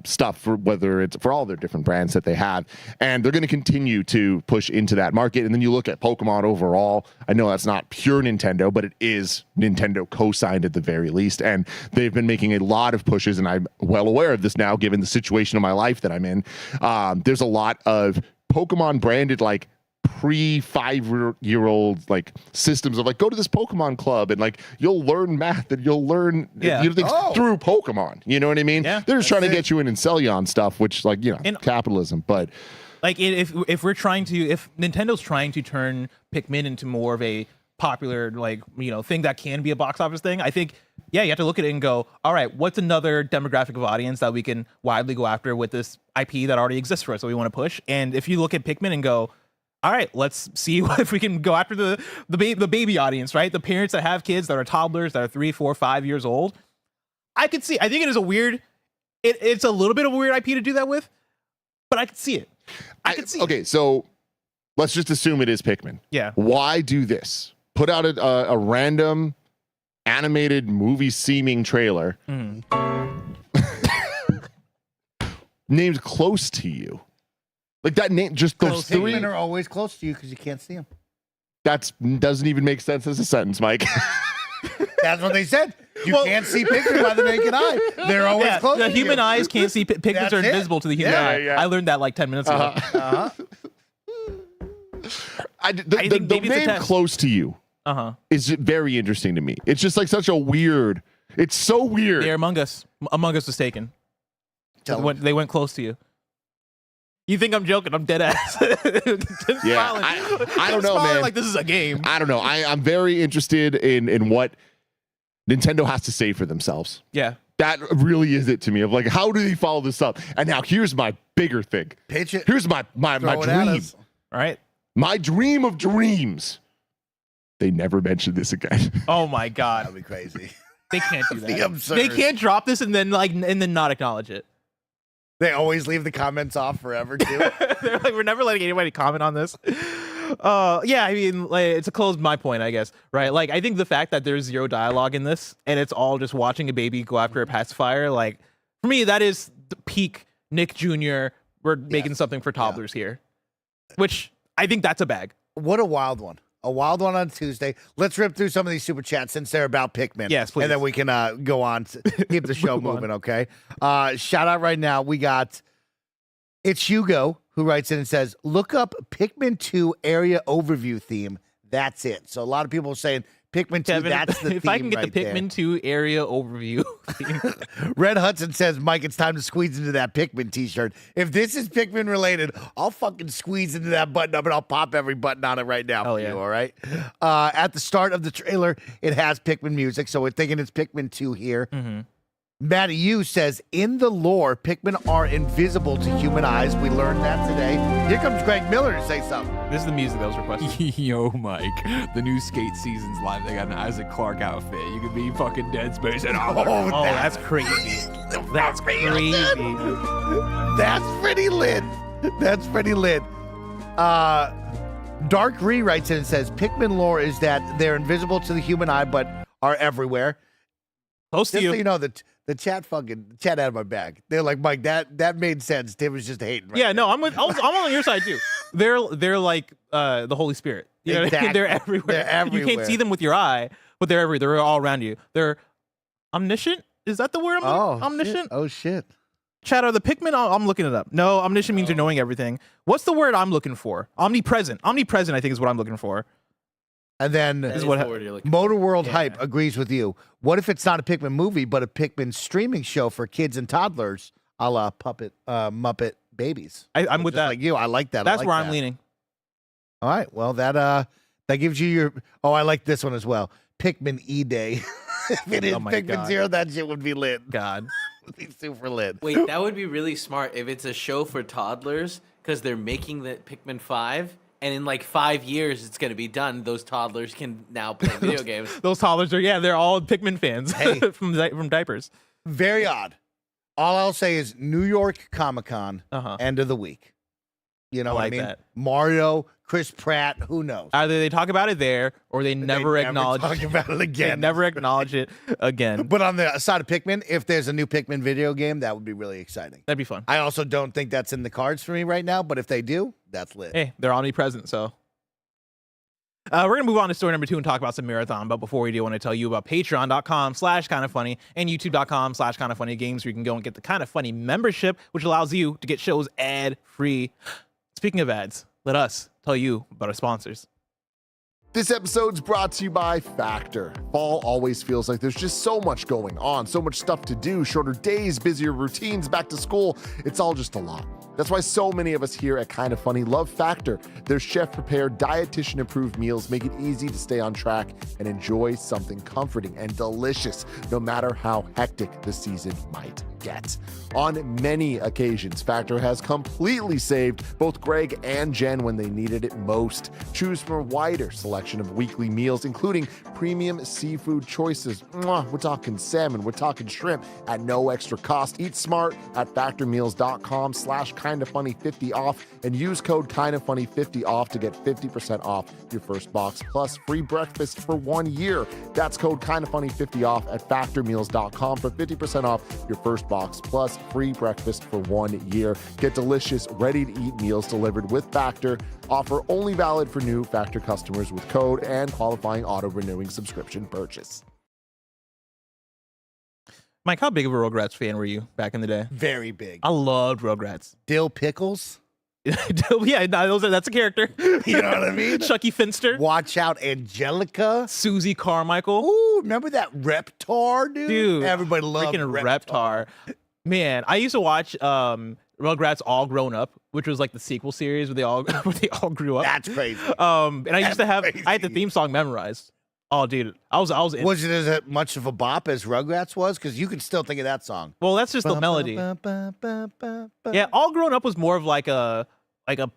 stuff for whether it's for all their different brands that they have. And they're going to continue to push into that market. And then you look at Pokemon overall. I know that's not pure Nintendo, but it is Nintendo co-signed at the very least. And they've been making a lot of pushes, and I'm well aware of this now, given the situation of my life that I'm in. There's a lot of Pokemon branded like pre-5-year-old like systems of like go to this Pokemon club and like you'll learn math and you'll learn things Oh. through Pokemon. You know what I mean? Yeah. They're just trying to That's it. get you in and sell you on stuff, which like And- capitalism. But Like if Nintendo's trying to turn Pikmin into more of a popular like thing that can be a box office thing, I think you have to look at it and go, all right, what's another demographic of audience that we can widely go after with this IP that already exists for us that we want to push? And if you look at Pikmin and go, all right, let's see if we can go after the baby audience, right? The parents that have kids that are toddlers that are 3, 4, 5 years old. I think it is a weird It's a little bit of a weird IP to do that with, but I could see it. I could see it. Okay, so let's just assume it is Pikmin. Yeah. Why do this? Put out a random animated movie seeming trailer named Close to You. Like that name, just those three. Pikmin are always close to you because you can't see them. That doesn't even make sense as a sentence, Mike. That's what they said. You can't see Pikmin by the naked eye. They're always close the to human you. eyes can't see. Pikmins That's are it. invisible to the human eye. Yeah. I learned that like 10 minutes ago. The maybe it's a name test. Close to You is very interesting to me. It's just like such a weird. It's so weird. They're Among Us. Among Us was taken. They went close to you. You think I'm joking? I'm dead ass. Yeah, I don't know, man. Like this is a game. I don't know. I'm very interested in what Nintendo has to say for themselves. Yeah. That really is it to me. Of like, how do they follow this up? And now here's my bigger thing. Pitch it. Here's my Throw it at dream. us. All right. My dream of dreams. They never mentioned this again. Oh my god. That'd be crazy. They can't do The that. absurd. They can't drop this and then not acknowledge it. They always leave the comments off forever too. They're like, we're never letting anybody comment on this. Yeah, I mean, like, it's a closed my point, I guess, right? Like, I think the fact that there's zero dialogue in this and it's all just watching a baby go after a pacifier, like, for me, that is the peak Nick Jr. We're making something for toddlers here, which I think that's a bag. What a wild one. A wild one on Tuesday. Let's rip through some of these super chats since they're about Pikmin. Yes, please. And then we can go on to keep the show moving, okay? Shout out right now. We got, it's Hugo who writes in and says, look up Pikmin 2 area overview theme. That's it. So a lot of people are saying Pikmin 2, Kevin, that's the theme if I can get right the Pikmin 2 area overview. Red Hudson says, Mike, it's time to squeeze into that Pikmin t-shirt. If this is Pikmin related, I'll fucking squeeze into that button up and I'll pop every button on it right now for yeah. you, all right? At the start of the trailer, it has Pikmin music, so we're thinking it's Pikmin 2 here. Matty Yu says, in the lore, Pikmin are invisible to human eyes. We learned that today. Here comes Greg Miller to say something. This is the music that was requested. Yo, Mike, the new Skate season's live. They got an Isaac Clarke outfit. You could be fucking Dead Space and all. Oh, that's crazy. That's crazy. That's pretty lit. That's pretty lit. Dark Ree writes in and says, Pikmin lore is that they're invisible to the human eye, but are everywhere. Close to Just you. so you know, the chat out of my bag. They're like, Mike, that made sense. Tim was just hating. Right Yeah, no, I'm on your side too. They're like the Holy Spirit. You know what I mean? Exactly. They're everywhere. They're everywhere. You can't see them with your eye, but they're everywhere. They're all around you. They're omniscient. Is that the word? Omniscient. Shit. Oh shit. Chat, are the Pikmin? I'm looking it up. No, omniscient means you're knowing everything. What's the word I'm looking for? Omnipresent. Omnipresent, I think, is what I'm looking for. And then That is what the word you're looking Motor World Yeah. Hype agrees with you. What if it's not a Pikmin movie, but a Pikmin streaming show for kids and toddlers, a la Muppet Babies? I'm with Just that. like you. I like that. I That's like where that. I'm leaning. All right. Well, that gives you your. Oh, I like this one as well. Pikmin E-Day. If it is Oh my Pikmin God. 0, that shit would be lit. God. Would be super lit. Wait, that would be really smart if it's a show for toddlers because they're making the Pikmin 5, and in like 5 years it's going to be done. Those toddlers can now play video games. Those toddlers are, they're all Pikmin fans Hey. from diapers. Very odd. All I'll say is New York Comic-Con, Uh-huh. end of the week. You know I what I like mean? that. Mario, Chris Pratt, who knows? Either they talk about it there or they never acknowledge talk about it They again. never acknowledge it again. But on the side of Pikmin, if there's a new Pikmin video game, that would be really exciting. That'd be fun. I also don't think that's in the cards for me right now, but if they do, that's lit. Hey, they're omnipresent, so. We're going to move on to story number 2 and talk about some marathon. But before we do, I want to tell you about patreon.com/kindafunny and youtube.com/kindafunny games where you can go and get the Kinda Funny membership, which allows you to get shows ad-free. Speaking of ads, let us tell you about our sponsors. This episode's brought to you by Factor. Fall always feels like there's just so much going on, so much stuff to do, shorter days, busier routines, back to school. It's all just a lot. That's why so many of us here at Kinda Funny love Factor. Their chef-prepared, dietitian-approved meals make it easy to stay on track and enjoy something comforting and delicious, no matter how hectic the season might get. On many occasions, Factor has completely saved both Greg and Jen when they needed it most. Choose from a wider selection of weekly meals, including premium seafood choices. Mwah, we're talking salmon, we're talking shrimp at no extra cost. Eat smart at factormeals.com/kindafunny50 off and use code kindafunny50 off to get 50% off your first box plus free breakfast for 1 year. That's code kindafunny50 off at factormeals.com for 50% off your first box plus free breakfast for 1 year. Get delicious, ready-to-eat meals delivered with Factor. Offer only valid for new Factor customers with code and qualifying auto-renewing subscription purchase. Mike, how big of a Rugrats fan were you back in the day? Very big. I loved Rugrats. Dill Pickles. Yeah, that's a character. You know what I mean? Chucky Finster. Watch out, Angelica. Susie Carmichael. Ooh, remember that Reptar, dude? Dude, Everybody loved freaking Reptar. Man, I used to watch Rugrats All Grown Up, which was like the sequel series where they all grew up. That's crazy. And I used to have crazy. I had the theme song memorized. Oh, dude, I was in. Was it as much of a bop as Rugrats was? Because you can still think of that song. Well, that's just the melody. Yeah, All Grown Up was more of like a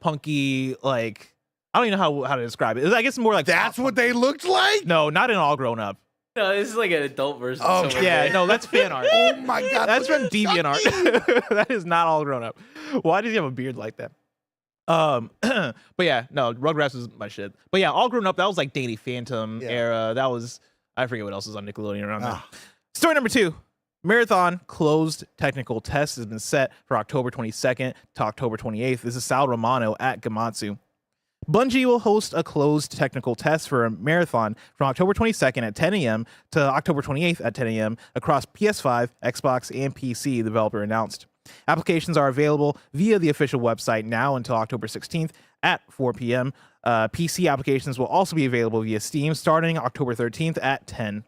punky, like, I don't even know how to describe it. I guess more like That's what they looked like? No, not in All Grown Up. No, this is like an adult version. Oh, of Summer Yeah, Bay. no, that's fan art. Oh my God. That's look from at Deviant Chucky. Art. That is not All Grown Up. Why does he have a beard like that? But yeah, no, Rugrats was my shit. But yeah, All Grown Up, that was like Danny Phantom Yeah. era. That was, I forget what else was on Nickelodeon around there. Ah. Story number 2. Marathon closed technical test has been set for October 22nd to October 28th. This is Sal Romano at Gematsu. Bungie will host a closed technical test for a marathon from October 22nd at 10 a.m. to October 28th at 10 a.m. across PS5, Xbox, and PC, the developer announced. Applications are available via the official website now until October 16th at 4 p.m. PC applications will also be available via Steam starting October 13th at 10.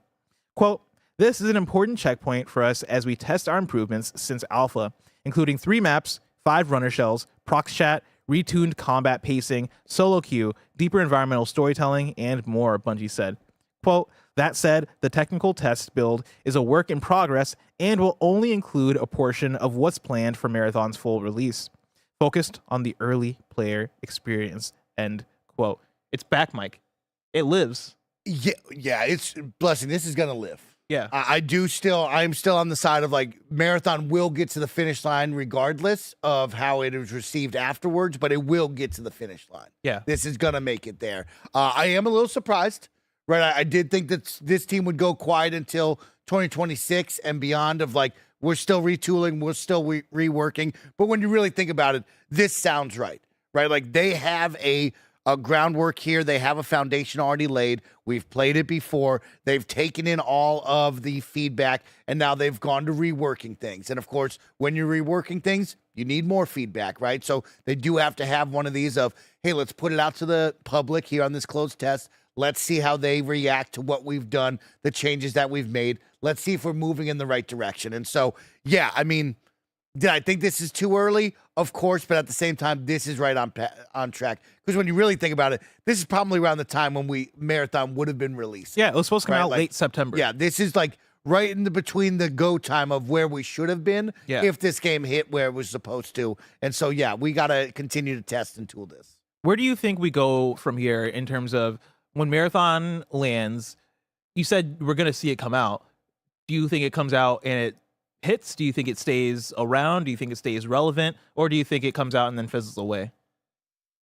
Quote, "This is an important checkpoint for us as we test our improvements since alpha, including 3 maps, 5 runner shells, prox chat, retuned combat pacing, solo queue, deeper environmental storytelling, and more," Bungie said. Quote, "That said, the technical test build is a work in progress and will only include a portion of what's planned for Marathon's full release, focused on the early player experience," end quote. It's back, Mike. It lives. Yeah, it's blessing. This is gonna live. Yeah. I'm still on the side of like Marathon will get to the finish line regardless of how it is received afterwards, but it will get to the finish line. Yeah. This is gonna make it there. I am a little surprised, right? I did think that this team would go quiet until 2026 and beyond of like, we're still retooling, we're still reworking. But when you really think about it, this sounds right? Like they have a groundwork here. They have a foundation already laid. We've played it before. They've taken in all of the feedback, and now they've gone to reworking things. And of course, when you're reworking things, you need more feedback, right? So they do have to have one of these of, hey, let's put it out to the public here on this closed test. Let's see how they react to what we've done, the changes that we've made. Let's see if we're moving in the right direction. And so, yeah, I mean, did I think this is too early? Of course, but at the same time, this is right on track. Because when you really think about it, this is probably around the time when Marathon would have been released. Yeah, it was supposed to come out Like, late September. Yeah, this is like right in the between the go time of where we should have been if this game hit where it was supposed to. And so, yeah, we got to continue to test and tool this. Where do you think we go from here in terms of when Marathon lands? You said we're going to see it come out. Do you think it comes out and it hits? Do you think it stays around? Do you think it stays relevant? Or do you think it comes out and then fizzles away?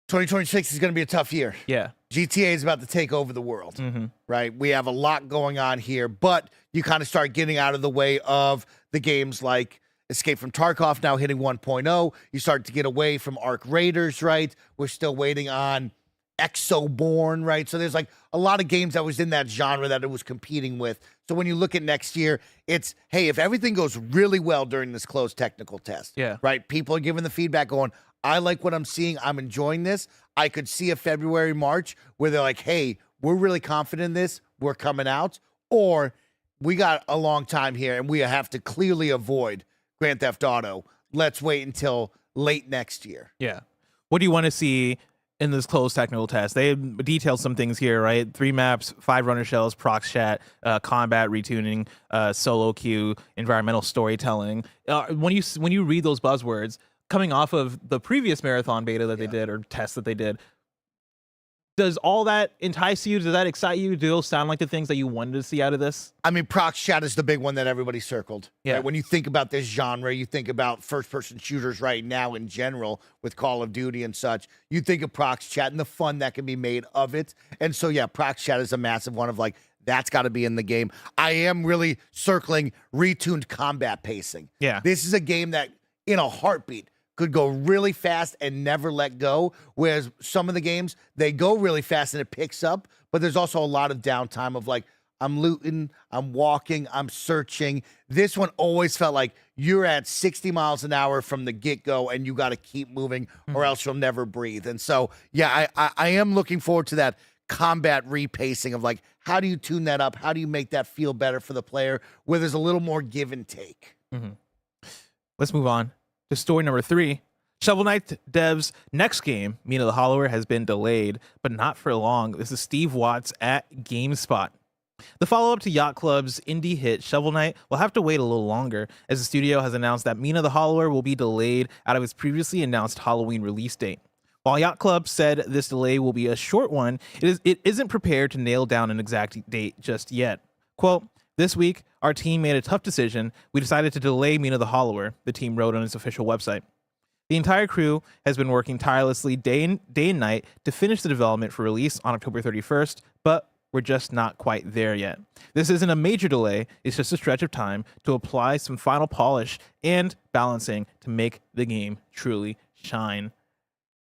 2026 is going to be a tough year. Yeah. GTA is about to take over the world, right? We have a lot going on here, but you kind of start getting out of the way of the games like Escape from Tarkov now hitting 1.0. You start to get away from Arc Raiders, right? We're still waiting on Exoborn, right? So there's like a lot of games that was in that genre that it was competing with. So when you look at next year, it's, hey, if everything goes really well during this closed technical test, right? People are giving the feedback going, I like what I'm seeing. I'm enjoying this. I could see a February, March where they're like, hey, we're really confident in this. We're coming out. Or we got a long time here and we have to clearly avoid Grand Theft Auto. Let's wait until late next year. Yeah. What do you want to see in this closed technical test? They detailed some things here, right? 3 maps, 5 runner shells, prox chat, combat retuning, solo queue, environmental storytelling. When you read those buzzwords coming off of the previous Marathon beta that they did or test that they did, Does all that entice you? Does that excite you? Do those sound like the things that you wanted to see out of this? I mean, Prox Chat is the big one that everybody circled. Yeah. Right? When you think about this genre, you think about first-person shooters right now in general with Call of Duty and such. You think of Prox Chat and the fun that can be made of it. And so, yeah, Prox Chat is a massive one of like, that's got to be in the game. I am really circling retuned combat pacing. Yeah. This is a game that, in a heartbeat, could go really fast and never let go, whereas some of the games, they go really fast and it picks up, but there's also a lot of downtime of like, I'm looting, I'm walking, I'm searching. This one always felt like you're at 60 miles an hour from the get-go and you got to keep moving or else you'll never breathe. And so, yeah, I am looking forward to that combat repacing of like, how do you tune that up? How do you make that feel better for the player where there's a little more give and take? Let's move on to story number 3. Shovel Knight devs' next game, Mina the Hollower, has been delayed, but not for long. This is Steve Watts at GameSpot. The follow-up to Yacht Club's indie hit Shovel Knight will have to wait a little longer, as the studio has announced that Mina the Hollower will be delayed out of its previously announced Halloween release date. While Yacht Club said this delay will be a short one, it isn't prepared to nail down an exact date just yet. Quote, "This week, our team made a tough decision. We decided to delay Mina the Hollower," the team wrote on its official website. The entire crew has been working tirelessly day and night to finish the development for release on October 31st, but we're just not quite there yet. This isn't a major delay, it's just a stretch of time to apply some final polish and balancing to make the game truly shine.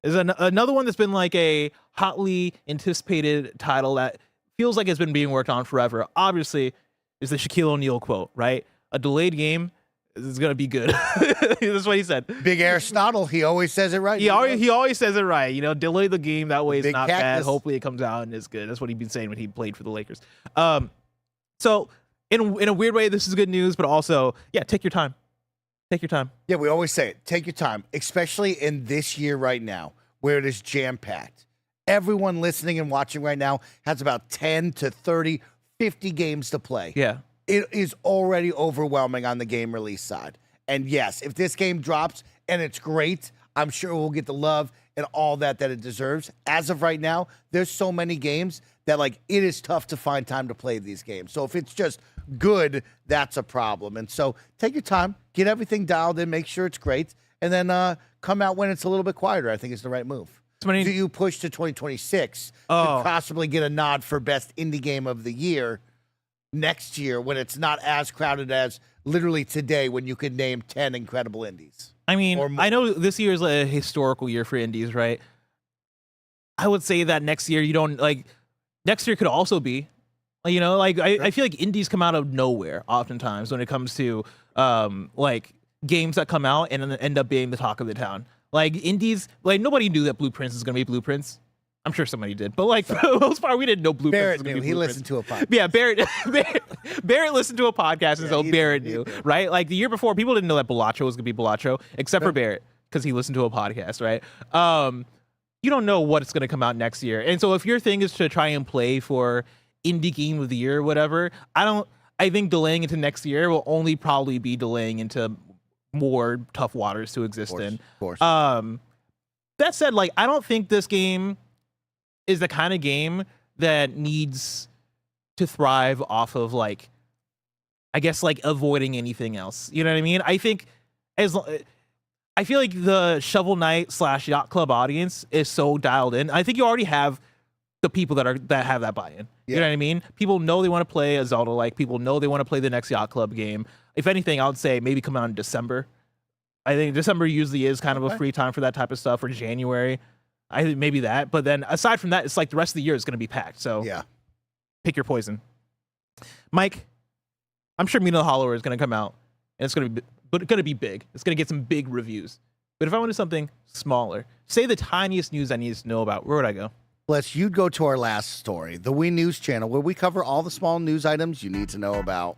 There's another one that's been like a hotly anticipated title that feels like it's been being worked on forever. Obviously, is the Shaquille O'Neal quote, right? A delayed game is going to be good. That's what he said. Big Aristotle, he always says it right. He always says it right. You know, delay the game. That way it's Big not bad. cactus. Hopefully it comes out and it's good. That's what he'd been saying when he played for the Lakers. So in a weird way, this is good news, but also, yeah, take your time. Take your time. Yeah, we always say it. Take your time, especially in this year right now where it is jam-packed. Everyone listening and watching right now has about 10 to 30, 50 games to play. Yeah. It is already overwhelming on the game release side. And yes, if this game drops and it's great, I'm sure we'll get the love and all that it deserves. As of right now, there's so many games that like it is tough to find time to play these games. So if it's just good, that's a problem. And so take your time, get everything dialed in, make sure it's great, and then come out when it's a little bit quieter. I think is the right move. Do you push to 2026 to possibly get a nod for best indie game of the year next year when it's not as crowded as literally today when you could name 10 incredible indies? I mean, I know this year is a historical year for indies, right? I would say that next year next year could also be, you know, like I feel like indies come out of nowhere oftentimes when it comes to like games that come out and then end up being the talk of the town. Like indies, like nobody knew that Blueprints is going to be Blueprints. I'm sure somebody did, but like for the most part, we didn't know Blueprints Barrett was going knew. to be He Blueprints. listened to a podcast. Yeah, Barrett listened to a podcast, and so Barrett knew, right? Like the year before, people didn't know that Balacho was going to be Balacho, except for Barrett, because he listened to a podcast, right? You don't know what's going to come out next year. And so if your thing is to try and play for indie game of the year or whatever, I think delaying into next year will only probably be delaying into more tough waters to exist in. Of course. That said, like, I don't think this game is the kind of game that needs to thrive off of, like, I guess, like, avoiding anything else. You know what I mean? I think I feel like the Shovel Knight / Yacht Club audience is so dialed in. I think you already have the people that have that buy-in. You know what I mean? People know they want to play a Zelda-like. People know they want to play the next Yacht Club game. If anything, I would say maybe come out in December. I think December usually is kind of a free time for that type of stuff, or January. I think maybe that. But then aside from that, it's like the rest of the year is going to be packed. So yeah, pick your poison. Mike, I'm sure Mina the Hollower is going to come out, and it's going to be big. It's going to get some big reviews. But if I wanted something smaller, say the tiniest news I need to know about, where would I go? You'd go to our last story, the Wii News channel, where we cover all the small news items you need to know about.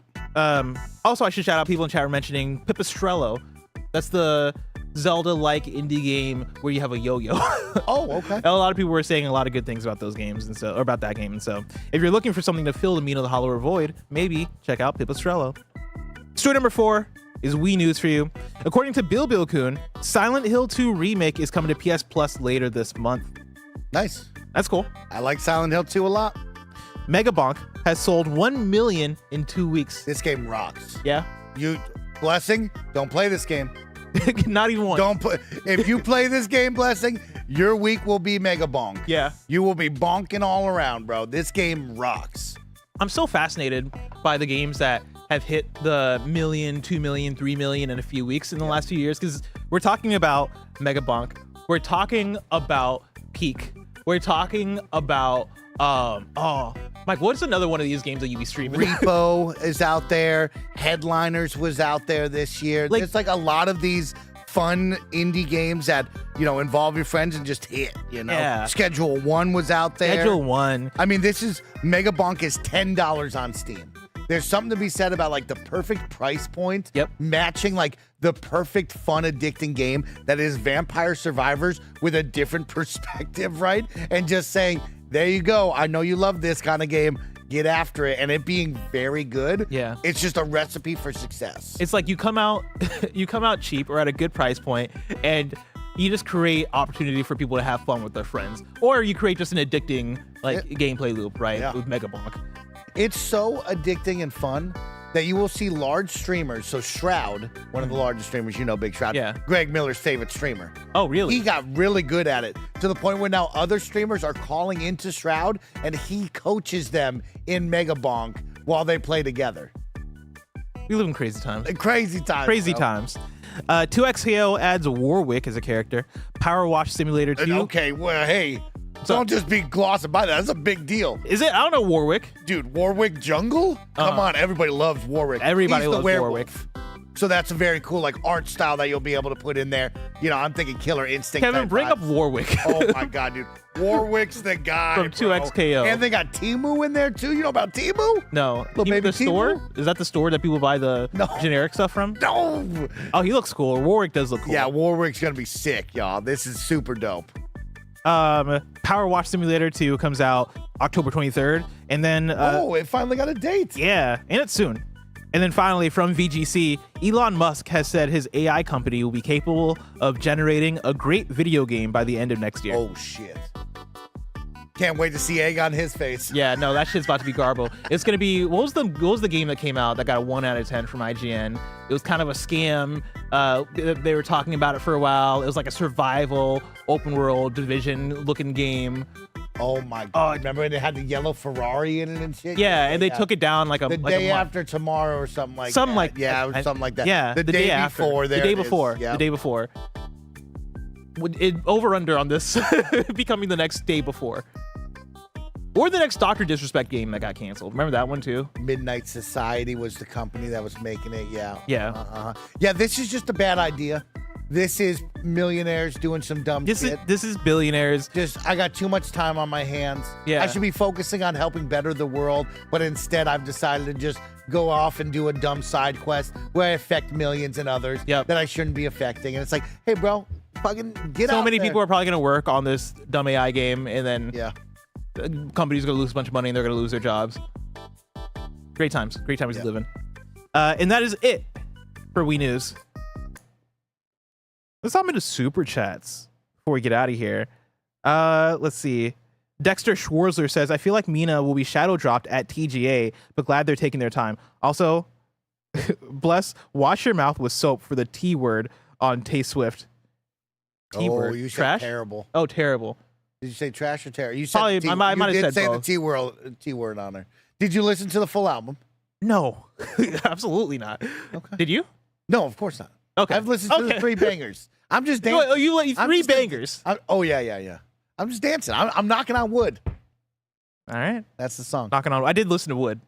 Also, I should shout out people in chat for mentioning Pipistrello. That's the Zelda-like indie game where you have a yo-yo. Oh, okay. And a lot of people were saying a lot of good things about those games, and so, or about that game. And so, if you're looking for something to fill the Mina the Hollower void, maybe check out Pipistrello. Story number 4 is Wii News for you. According to Bill Kun, Silent Hill 2 Remake is coming to PS Plus later this month. Nice. That's cool. I like Silent Hill 2 a lot. Megabonk has sold 1 million in 2 weeks. This game rocks. Yeah. You, Blessing, don't play this game. Not even one. Don't play. If you play this game, Blessing, your week will be Mega Bonk. Yeah. You will be bonking all around, bro. This game rocks. I'm so fascinated by the games that have hit the million, 2 million, 3 million in a few weeks in the last few years, because we're talking about Megabonk. We're talking about Peak. We're talking about Mike, what's another one of these games that you be streaming? Repo is out there. Headliners was out there this year. There's like a lot of these fun indie games that, involve your friends and just hit, Yeah. Schedule 1 was out there. Schedule 1. I mean, Megabonk is $10 on Steam. There's something to be said about like the perfect price point. Yep. Matching like the perfect fun addicting game that is Vampire Survivors with a different perspective, right? And just saying, there you go. I know you love this kind of game. Get after it. And it being very good. Yeah. It's just a recipe for success. It's like you come out cheap or at a good price point, and you just create opportunity for people to have fun with their friends. Or you create just an addicting gameplay loop, right? Yeah. With Megabonk. It's so addicting and fun that you will see large streamers. So Shroud, one of the largest streamers, Big Shroud. Yeah. Greg Miller's favorite streamer. Oh, really? He got really good at it to the point where now other streamers are calling into Shroud and he coaches them in Megabonk while they play together. We live in crazy times. Crazy times. Crazy bro. times. 2XKO adds Warwick as a character. Power Wash Simulator 2. Okay, well, hey, don't just be glossing by that. That's a big deal. Is it? I don't know Warwick. Dude, Warwick Jungle? Come on, everybody loves Warwick. Everybody He's the loves werewolf. Warwick. So that's a very cool art style that you'll be able to put in there. I'm thinking Killer Instinct. Kevin, type bring vibes. up Warwick. Oh my god, dude. Warwick's the guy. From 2XKO. And they got Temu in there too. You know about Temu? No. Little He- baby the store? Timo? Is that the store that people buy the No. generic stuff from? No. Oh, he looks cool. Warwick does look cool. Yeah, Warwick's gonna be sick, y'all. This is super dope. Power Wash Simulator 2 comes out October 23rd. And then It finally got a date. yeah, and it's soon. And then finally, from VGC, Elon Musk has said his AI company will be capable of generating a great video game by the end of next year. Oh shit. Can't wait to see egg on his face. Yeah, no, that shit's about to be garble. It's gonna be what was the game that came out that got a 1 out of 10 from IGN? It was kind of a scam. They were talking about it for a while. It was like a survival, open world, Division looking game. Oh my god. Remember when they had the yellow Ferrari in it and shit? Yeah, and they took it down like a the like a day month. after tomorrow or something like Something that. like Yeah, it was something like that. Yeah, The day after. before. The There day it is. before. Yeah. The day before. Over under on this becoming the next day before. Or the next Dr. Disrespect game that got canceled. Remember that one too? Midnight Society was the company that was making it. Yeah. Yeah. Yeah, this is just a bad idea. This is millionaires doing some dumb shit. This is billionaires. I got too much time on my hands. Yeah. I should be focusing on helping better the world, but instead I've decided to just go off and do a dumb side quest where I affect millions and others Yep. that I shouldn't be affecting. And it's like, hey, bro, fucking get out So many there. people are probably going to work on this dumb AI game, and then Yeah. the company's going to lose a bunch of money and they're going to lose their jobs. Great times to live in. And that is it for Wii News. Let's hop into Super Chats before we get out of here. Let's see. Dexter Schwarzler says, I feel like Mina will be shadow dropped at TGA, but glad they're taking their time. Also, bless, wash your mouth with soap for the T word on Tay Swift. T word. You said Trash? terrible. Oh, terrible. Did you say trash or terrible? You said Probably- the T- I might you have did said say both. the T word on her. Did you listen to the full album? No, absolutely not. Okay. Did you? No, of course not. Okay. I've listened to the Okay. 3 bangers. I'm just dancing. Oh, you let I'm 3 just bangers. Yeah. I'm just dancing. I'm knocking on wood. All right. That's the song. Knocking on. I did listen to Wood.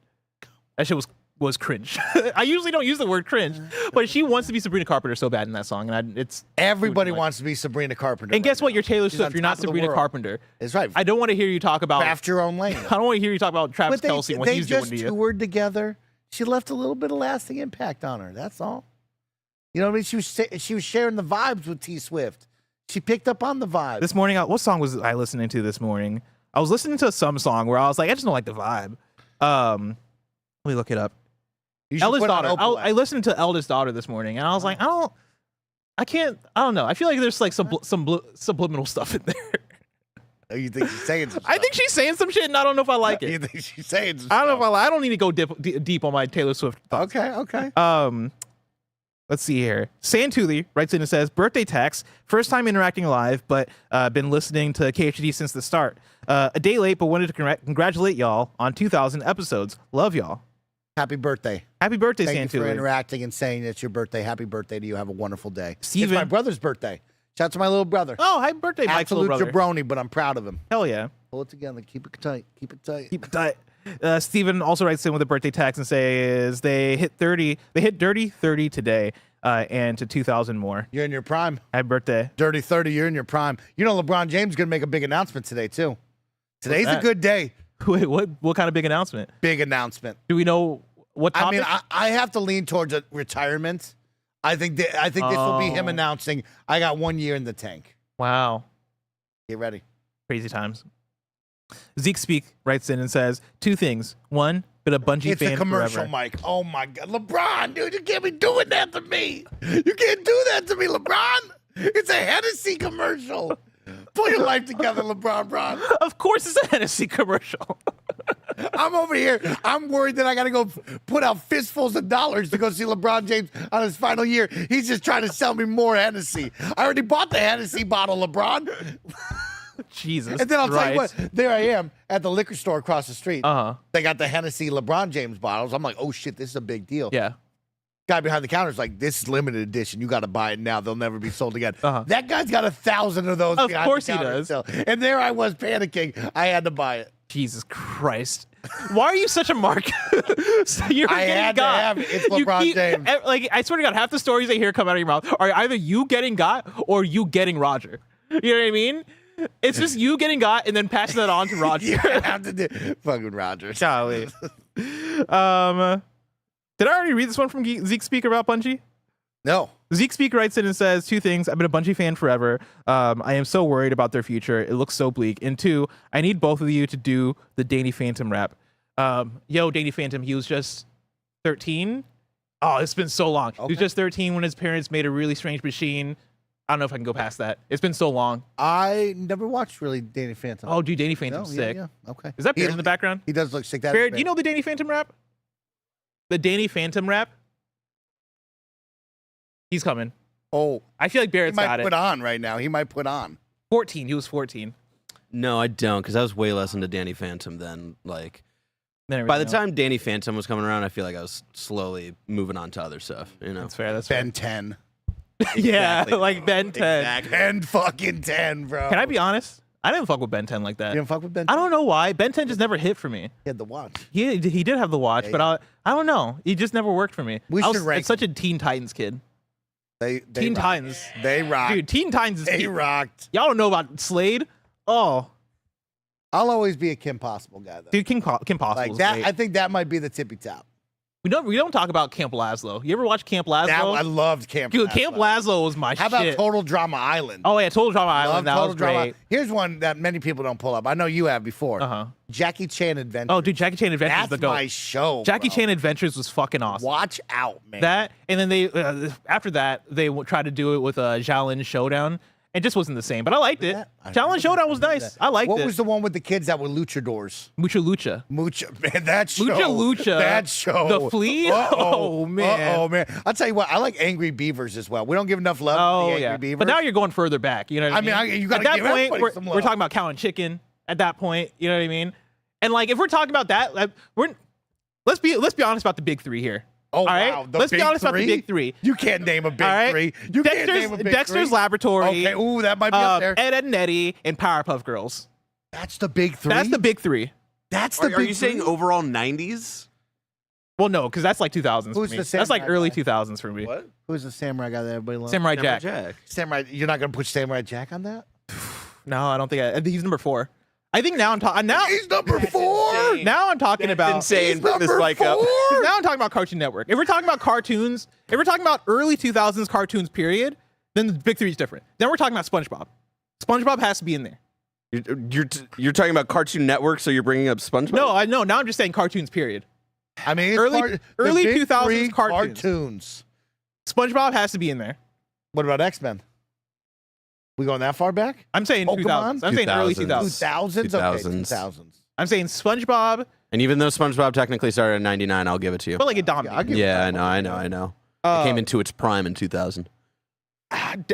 That shit was cringe. I usually don't use the word cringe, but she wants to be Sabrina Carpenter so bad in that song, and it's Everybody like- wants to be Sabrina Carpenter. And guess what? You're Taylor She's Swift. on You're top not of the Sabrina world. Carpenter. It's right. I don't want to hear you talk about. Craft your own lane. I don't want to hear you talk about Travis But Kelce and what they he's doing just to you. toured together. She left a little bit of lasting impact on her. That's all. You know what I mean? She was sharing the vibes with T Swift. She picked up on the vibe. This morning, what song was I listening to this morning? I was listening to some song where I was like, I just don't like the vibe. Let me look it up. You should Eldest put on Daughter. Opalette. I listened to Eldest Daughter this morning, and I was like, I don't know. I feel like there's like some subliminal stuff in there. Oh, you think she's saying some I think she's saying some shit, and I don't know if I like stuff? You it. think she's saying some I don't know stuff? if I don't need to go deep on my Taylor Swift thoughts. Okay. Let's see here. Santuli writes in and says, birthday text, first time interacting live, but been listening to KFGD since the start. A day late, but wanted to congratulate y'all on 2,000 episodes. Love y'all. Happy birthday. Happy birthday, Thank you for Santuli. interacting and saying it's your birthday. Happy birthday to you. Have a wonderful day. Steven. It's my brother's birthday. Shout out to my little brother. Oh, happy birthday, Mike's little Absolute brother. jabroni, but I'm proud of him. Hell yeah. Pull it together. Keep it tight. Keep it tight. Keep it tight. Steven also writes in with a birthday text and says they hit dirty 30 today and to 2,000 more. You're in your prime. Happy birthday. Dirty 30, you're in your prime. You know LeBron James is going to make a big announcement today, too. Today's a that? good day. Wait, what kind of big announcement? Big announcement. Do we know what I topic? mean, I have to lean towards a retirement. I think this will be him announcing, I got 1 year in the tank. Wow. Get ready. Crazy times. Zeke Speak writes in and says two things. One, been a Bungie It's fan a commercial, forever. Mike. Oh, my God. LeBron, dude, you can't be doing that to me. You can't do that to me, LeBron. It's a Hennessy commercial. Pull your life together, LeBron, Bron. Of course it's a Hennessy commercial. I'm over here. I'm worried that I got to go put out fistfuls of dollars to go see LeBron James on his final year. He's just trying to sell me more Hennessy. I already bought the Hennessy bottle, LeBron. Jesus And then I'll tell you Christ. what, there I am at the liquor store across the street. Uh-huh. They got the Hennessy LeBron James bottles. I'm like, oh shit, this is a big deal. Yeah. Guy behind the counter is like, this is limited edition. You got to buy it now. They'll never be sold again. Uh-huh. That guy's got 1,000 of those. Of behind course the he counter does. still. And there I was panicking. I had to buy it. Jesus Christ. Why are you such a mark? So you're I getting had to got. have it. It's You LeBron James. Like, I swear to God, half the stories I hear come out of your mouth are either you getting got or you getting Roger. You know what I mean? It's just you getting got and then passing that on to Roger. You have to do fucking Rogers. Golly. Did I already read this one from Zeke Speak about Bungie? No. Zeke Speak writes in and says two things. I've been a Bungie fan forever. I am so worried about their future. It looks so bleak. And two, I need both of you to do the Danny Phantom rap. Yo, Danny Phantom, he was just 13. Oh, it's been so long. He was just 13 when his parents made a really strange machine. I don't know if I can go past that. It's been so long. I never watched really Danny Phantom. Oh, dude, Danny Phantom's No, sick. Yeah. Okay. Is that Barrett in the background? He does look sick. That Barrett, do you know the Danny Phantom rap? The Danny Phantom rap? He's coming. Oh, I feel like he Barrett's might got put it. on right now. He might put on. 14. He was 14. No, I don't, because I was way less into Danny Phantom than, like, Then by the everything else. time Danny Phantom was coming around, I feel like I was slowly moving on to other stuff, you know? That's fair. That's fair. Ben 10. Yeah, Exactly. like Ben 10. Exactly. Ben fucking 10, bro. Can I be honest? I didn't fuck with Ben 10 like that. You didn't fuck with Ben 10? I don't know why. Ben 10 just never hit for me. He had the watch. He did have the watch, Yeah, but I don't know. He just never worked for me. We I should was rank such a Teen Titans kid. They Teen rocked. Titans. They rocked. Dude, Teen Titans is They rocked. Y'all don't know about Slade? Oh, I'll always be a Kim Possible guy, though. dude, Kim Possible Like is that, great. I think that might be the tippy top. We don't talk about Camp Laszlo. You ever watch Camp Laszlo? That, I loved Camp Dude, Laszlo. Camp Laszlo was my How about shit. Total Drama Island? Oh yeah, Total Drama Love Island. That Total was Drama. great. Here's one that many people don't pull up. I know you have before. Uh-huh. Jackie Chan Adventures. Oh, dude, Jackie Chan Adventures is That's the goat. my show. Jackie bro. Chan Adventures was fucking awesome. Watch out, man. That, and then they after that they tried to do it with Xiaolin Showdown. It just wasn't the same, but I liked it. I Xiaolin Showdown was nice. I liked What it. was the one with the kids that were luchadors? Mucha Lucha. Man, that show. Lucha. That show. The Flea? Uh-oh. Oh, man. Oh man. I'll tell you what. I like Angry Beavers as well. We don't give enough love to Oh the Angry yeah, Beavers. but now you're going further back. You know what I I mean? mean, you gotta at that give point, everybody some love. we're talking about cow and chicken. At that point, you know what I mean? And like, if we're talking about that, like, let's be honest about the big three here. Oh, all right? wow. The Let's be big honest about the three? big three. You can't name a big All right? three. You can't name a big Dexter's three. Laboratory. Okay. Ooh, that might be up there. Ed, Edd and Eddy, and Powerpuff Girls. That's the big three. That's the big three. That's the Are big you saying three? overall 90s? Well, no, because that's like 2000s Who's for me. the That's like samurai early guy? 2000s for me. What? Who's the samurai guy that everybody loves? Samurai Samurai Jack. Samurai. You're not gonna put Samurai Jack on that? No, I don't think I think he's number 4. I think now I'm talking now. He's number 4. insane. Now I'm talking about insane. He's Put this number mic up. 4. Now I'm talking about Cartoon Network. If we're talking about cartoons, if we're talking about early 2000s cartoons period, then the big three is different. Then we're talking about SpongeBob. SpongeBob has to be in there. You're talking about Cartoon Network, so you're bringing up SpongeBob? No, I know. Now I'm just saying cartoons period. I mean, it's Early the big 2000s three cartoons. cartoons. SpongeBob has to be in there. What about X-Men? We going that far back? I'm saying Pokemon? 2000s. I'm saying early 2000s. 2000s. 2000s? Okay, 2000s. 2000s. I'm saying SpongeBob, And even though SpongeBob technically started in '99, I'll give it to you. but like it dominated. I'll give Yeah, it that I know. It came into its prime in 2000.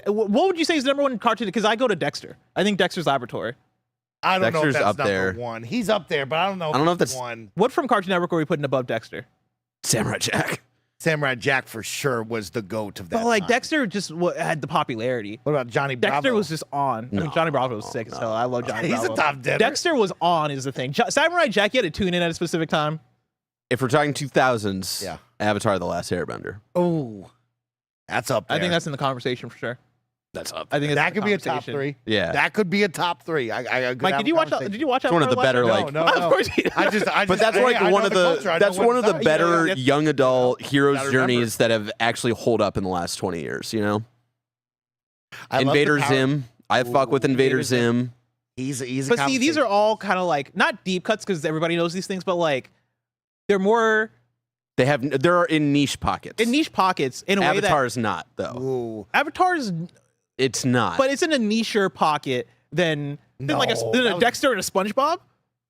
What would you say is the number one cartoon? Because I go to Dexter. I think Dexter's Laboratory. I don't know if Dexter's that's up number there. one. He's up there, but I don't know. I don't know if he's that's- one. What from Cartoon Network are we putting above Dexter? Samurai Jack. Samurai Jack for sure was the goat of that. But like time. Dexter just had the popularity. What about Johnny Bravo? Dexter was just on. I mean, No, Johnny Bravo was sick as hell. I love Johnny He's Bravo. a top dinner. Dexter was on is the thing. Samurai Jack, you had to tune in at a specific time. If we're talking 2000s, Yeah. Avatar: The Last Airbender. Oh, that's up there. I think that's in the conversation for sure. That's up. I think it's that in the could be a top conversation. 3. Yeah. That could be a top 3. I could Mike, have did you a watch? conversation. Did you watch? It's one of the Avatar: better, The Last like- No, Airbender? no. Of course you did. I just But that's hey, like I one know of the the culture. I know that's what one of it's the about. better Yeah, young adult hero's Gotta remember. journeys that have actually hold up in the last 20 years. You know, I love the Invader power- Zim. I fuck with Invader Zim. He's a But see, these are conversation. all kind of like not deep cuts because everybody knows these things, but like they're more They're in niche pockets. in niche pockets in a way that Avatar's not though. Ooh. Avatar's, It's not. but it's in a nicher pocket than like No, than that a was- Dexter and a SpongeBob.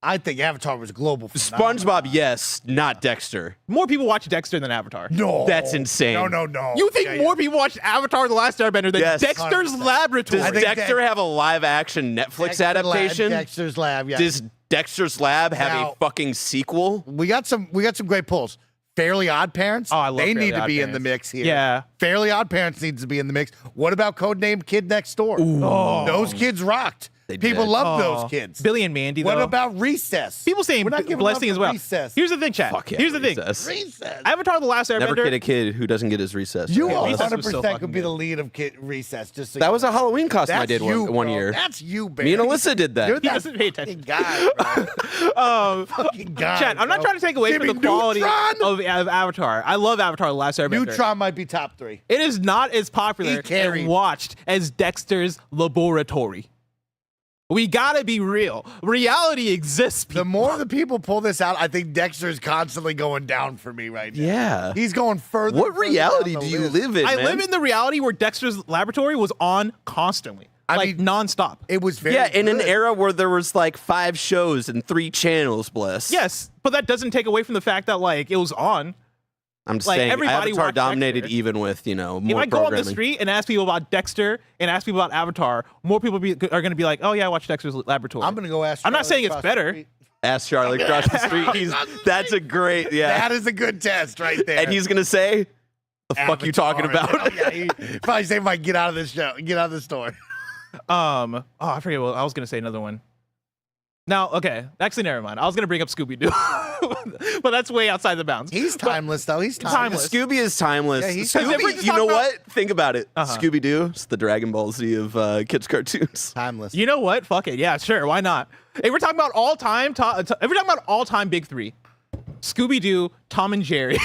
I think Avatar was global. phenomenon. SpongeBob, yes, not Dexter. More people watch Dexter than Avatar. No, That's insane. No. You think Yeah, more people watch Avatar: The Last Airbender than Yes. Dexter's 100%. Laboratory? Does I think Dexter have a live action Netflix adaptation? Dexter's Lab. Yeah. Does Dexter's Lab have Now- a fucking sequel? We got some great polls. Fairly Odd Parents. Oh, I love They Fairly need to Odd be in the Parents. mix here. Yeah. Fairly Odd Parents needs to be in the mix. What about Codename Kid Next Door? Those kids rocked. They People did. love those kids. Billy and Mandy. What though. about Recess? people saying We're not giving blessing love as to well? Recess. Here's the thing, chat. Fuck yeah, Here's the thing. Recess. Recess. Avatar: The Last Airbender. Never kid a kid who doesn't get his recess. You Yeah, Recess 100% was so could fucking be the good. lead of Kid Recess. Just so That you was a know. Halloween costume I That's did you, one bro. year. That's you, Barry. Me and Alyssa did that. You're He that doesn't pay fucking attention. guy, bro. Fucking guy, Chat, I'm not bro. trying to take away from the Jimmy quality Neutron? of Avatar. I love Avatar: The Last Airbender. Neutron might be top 3. It is not as popular He carried. and watched as Dexter's Laboratory. We gotta be real. Reality exists, people. The more the people pull this out, I think Dexter's constantly going down for me right now. Yeah. He's going further. What and further reality down the do you list. live in? I man? live in the reality where Dexter's Laboratory was on constantly, I like mean- nonstop. It was very Yeah, in an good. era where there was like 5 shows and 3 channels, bless. Yes, but that doesn't take away from the fact that like it was on. I'm just like, saying everybody Avatar watched dominated Dexter. even with, more If I go on programming. the street and ask people about Dexter and ask people about Avatar, more people are going to be like, "Oh yeah, I watched Dexter's Laboratory." I'm gonna go ask. I'm not Charlie saying it's across the better. street. Ask Charlie across the street. That's a great, yeah. That is a good test right there. And he's going to say, the fuck you talking Avatar. about? Yeah, he probably say, "Mike, get out of this show. Get out of the store." Oh, I forget what I was going to say. Another one. Now, okay, actually, never mind. I was going to bring up Scooby Doo, but that's way outside the bounds. He's timeless though. He's Timeless. Scooby is timeless. Yeah, he's timeless. If we're Scooby, just you know talking what? Think about it. Uh-huh. Scooby Doo, it's the Dragon Ball Z of kids' cartoons. timeless. You know what? Fuck it. Yeah, sure. Why not? If we're talking about all time, if we're talking about all time big 3, Scooby Doo, Tom and Jerry,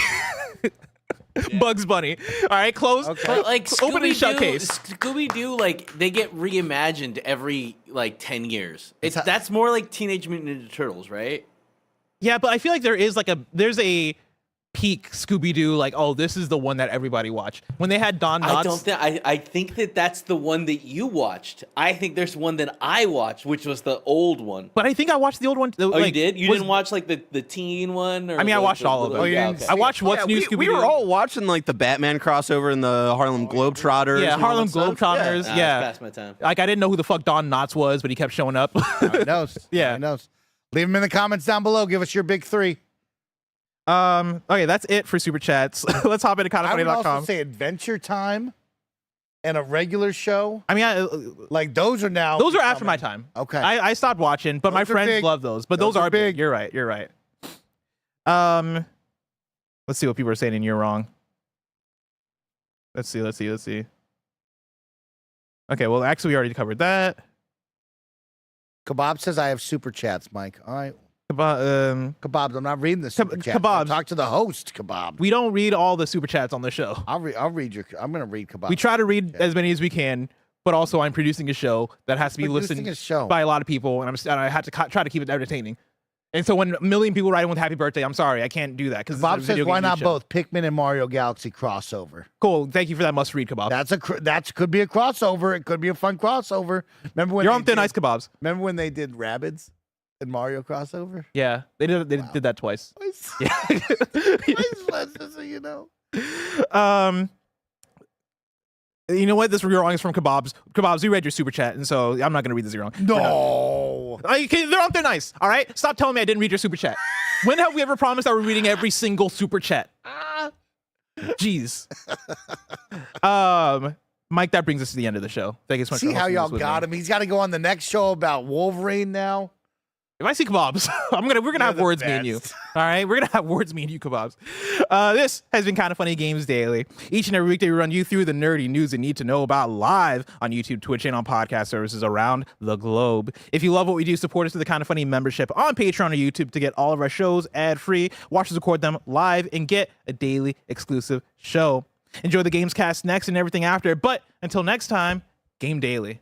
Bugs Bunny. All right, close. Okay. But like Open and shut case. Scooby Doo, like they get reimagined every like 10 years. It's That's more like Teenage Mutant Ninja Turtles, right? Yeah, but I feel like there's a peak Scooby Doo. Like, oh, this is the one that everybody watched when they had Don Knotts. I don't think I think that that's the one that you watched. I think there's one that I watched, which was the old one. But I think I watched the old one. Oh, you did? You didn't watch like the teen one? Or I mean, I the- watched the all of them. little- Oh, you yeah, didn't okay. I watched What's New we, Scooby Doo. we were all watching like the Batman crossover and the Harlem Globetrotters. Yeah, and all Harlem that stuff. Globetrotters. Nah, Yeah. it's past my time. Like I didn't know who the fuck Don Knotts was, but he kept showing up. Now he knows. Yeah. Now he knows. Leave them in the comments down below. Give us your big 3. Okay, that's it for super chats. Let's hop into I would also kindoffunny.com. say Adventure Time and a regular show. I mean, Like those are now. those are after my becoming- time. Okay. I stopped watching, but my Those are friends big. love those. But Those those are are big. big. You're right. You're right. Let's see what people are saying and you're wrong. Let's see. Okay, well, actually, we already covered that. Kebab says I have super chats, Mike. All right. Kebabs, I'm not reading the super chat. Kebabs. Talk to the host, Kebab. we don't read all the super chats on the show. I'll read your. I'm gonna read Kebab. We try to read as many as we can, but also I'm producing a show that has to be Producing listened a show. by a lot of people, and I had to try to keep it entertaining. And so when a million people write in with happy birthday, I'm sorry, I can't do that because Bob says, why not both Pikmin and Mario Galaxy crossover? Cool. Thank you for that must read, Kebab. That could be a crossover. It could be a fun crossover. Remember when You're on thin ice, Kebabs. Remember when they did Rabbids and Mario crossover? Yeah, they did that twice. Yeah. So you know. You know what? This wrong is from Kebabs. Kebabs, we read your super chat, and so I'm not going to read this wrong. No. They're on thin ice. All right? Stop telling me I didn't read your super chat. When have we ever promised that we're reading every single super chat? Jeez. Mike, that brings us to the end of the show. Thank you so much. See how y'all got him? He's got to go on the next show about Wolverine now. If I see Kebabs, we're gonna have words, me and you. All right, we're gonna have words, me and you, Kebabs. This has been Kind of Funny Games Daily. Each and every weekday, we run you through the nerdy news you need to know about live on YouTube, Twitch, and on podcast services around the globe. If you love what we do, support us with the Kind of Funny membership on Patreon or YouTube to get all of our shows ad-free, watch us record them live, and get a daily exclusive show. Enjoy the Gamescast next and everything after. But until next time, game daily.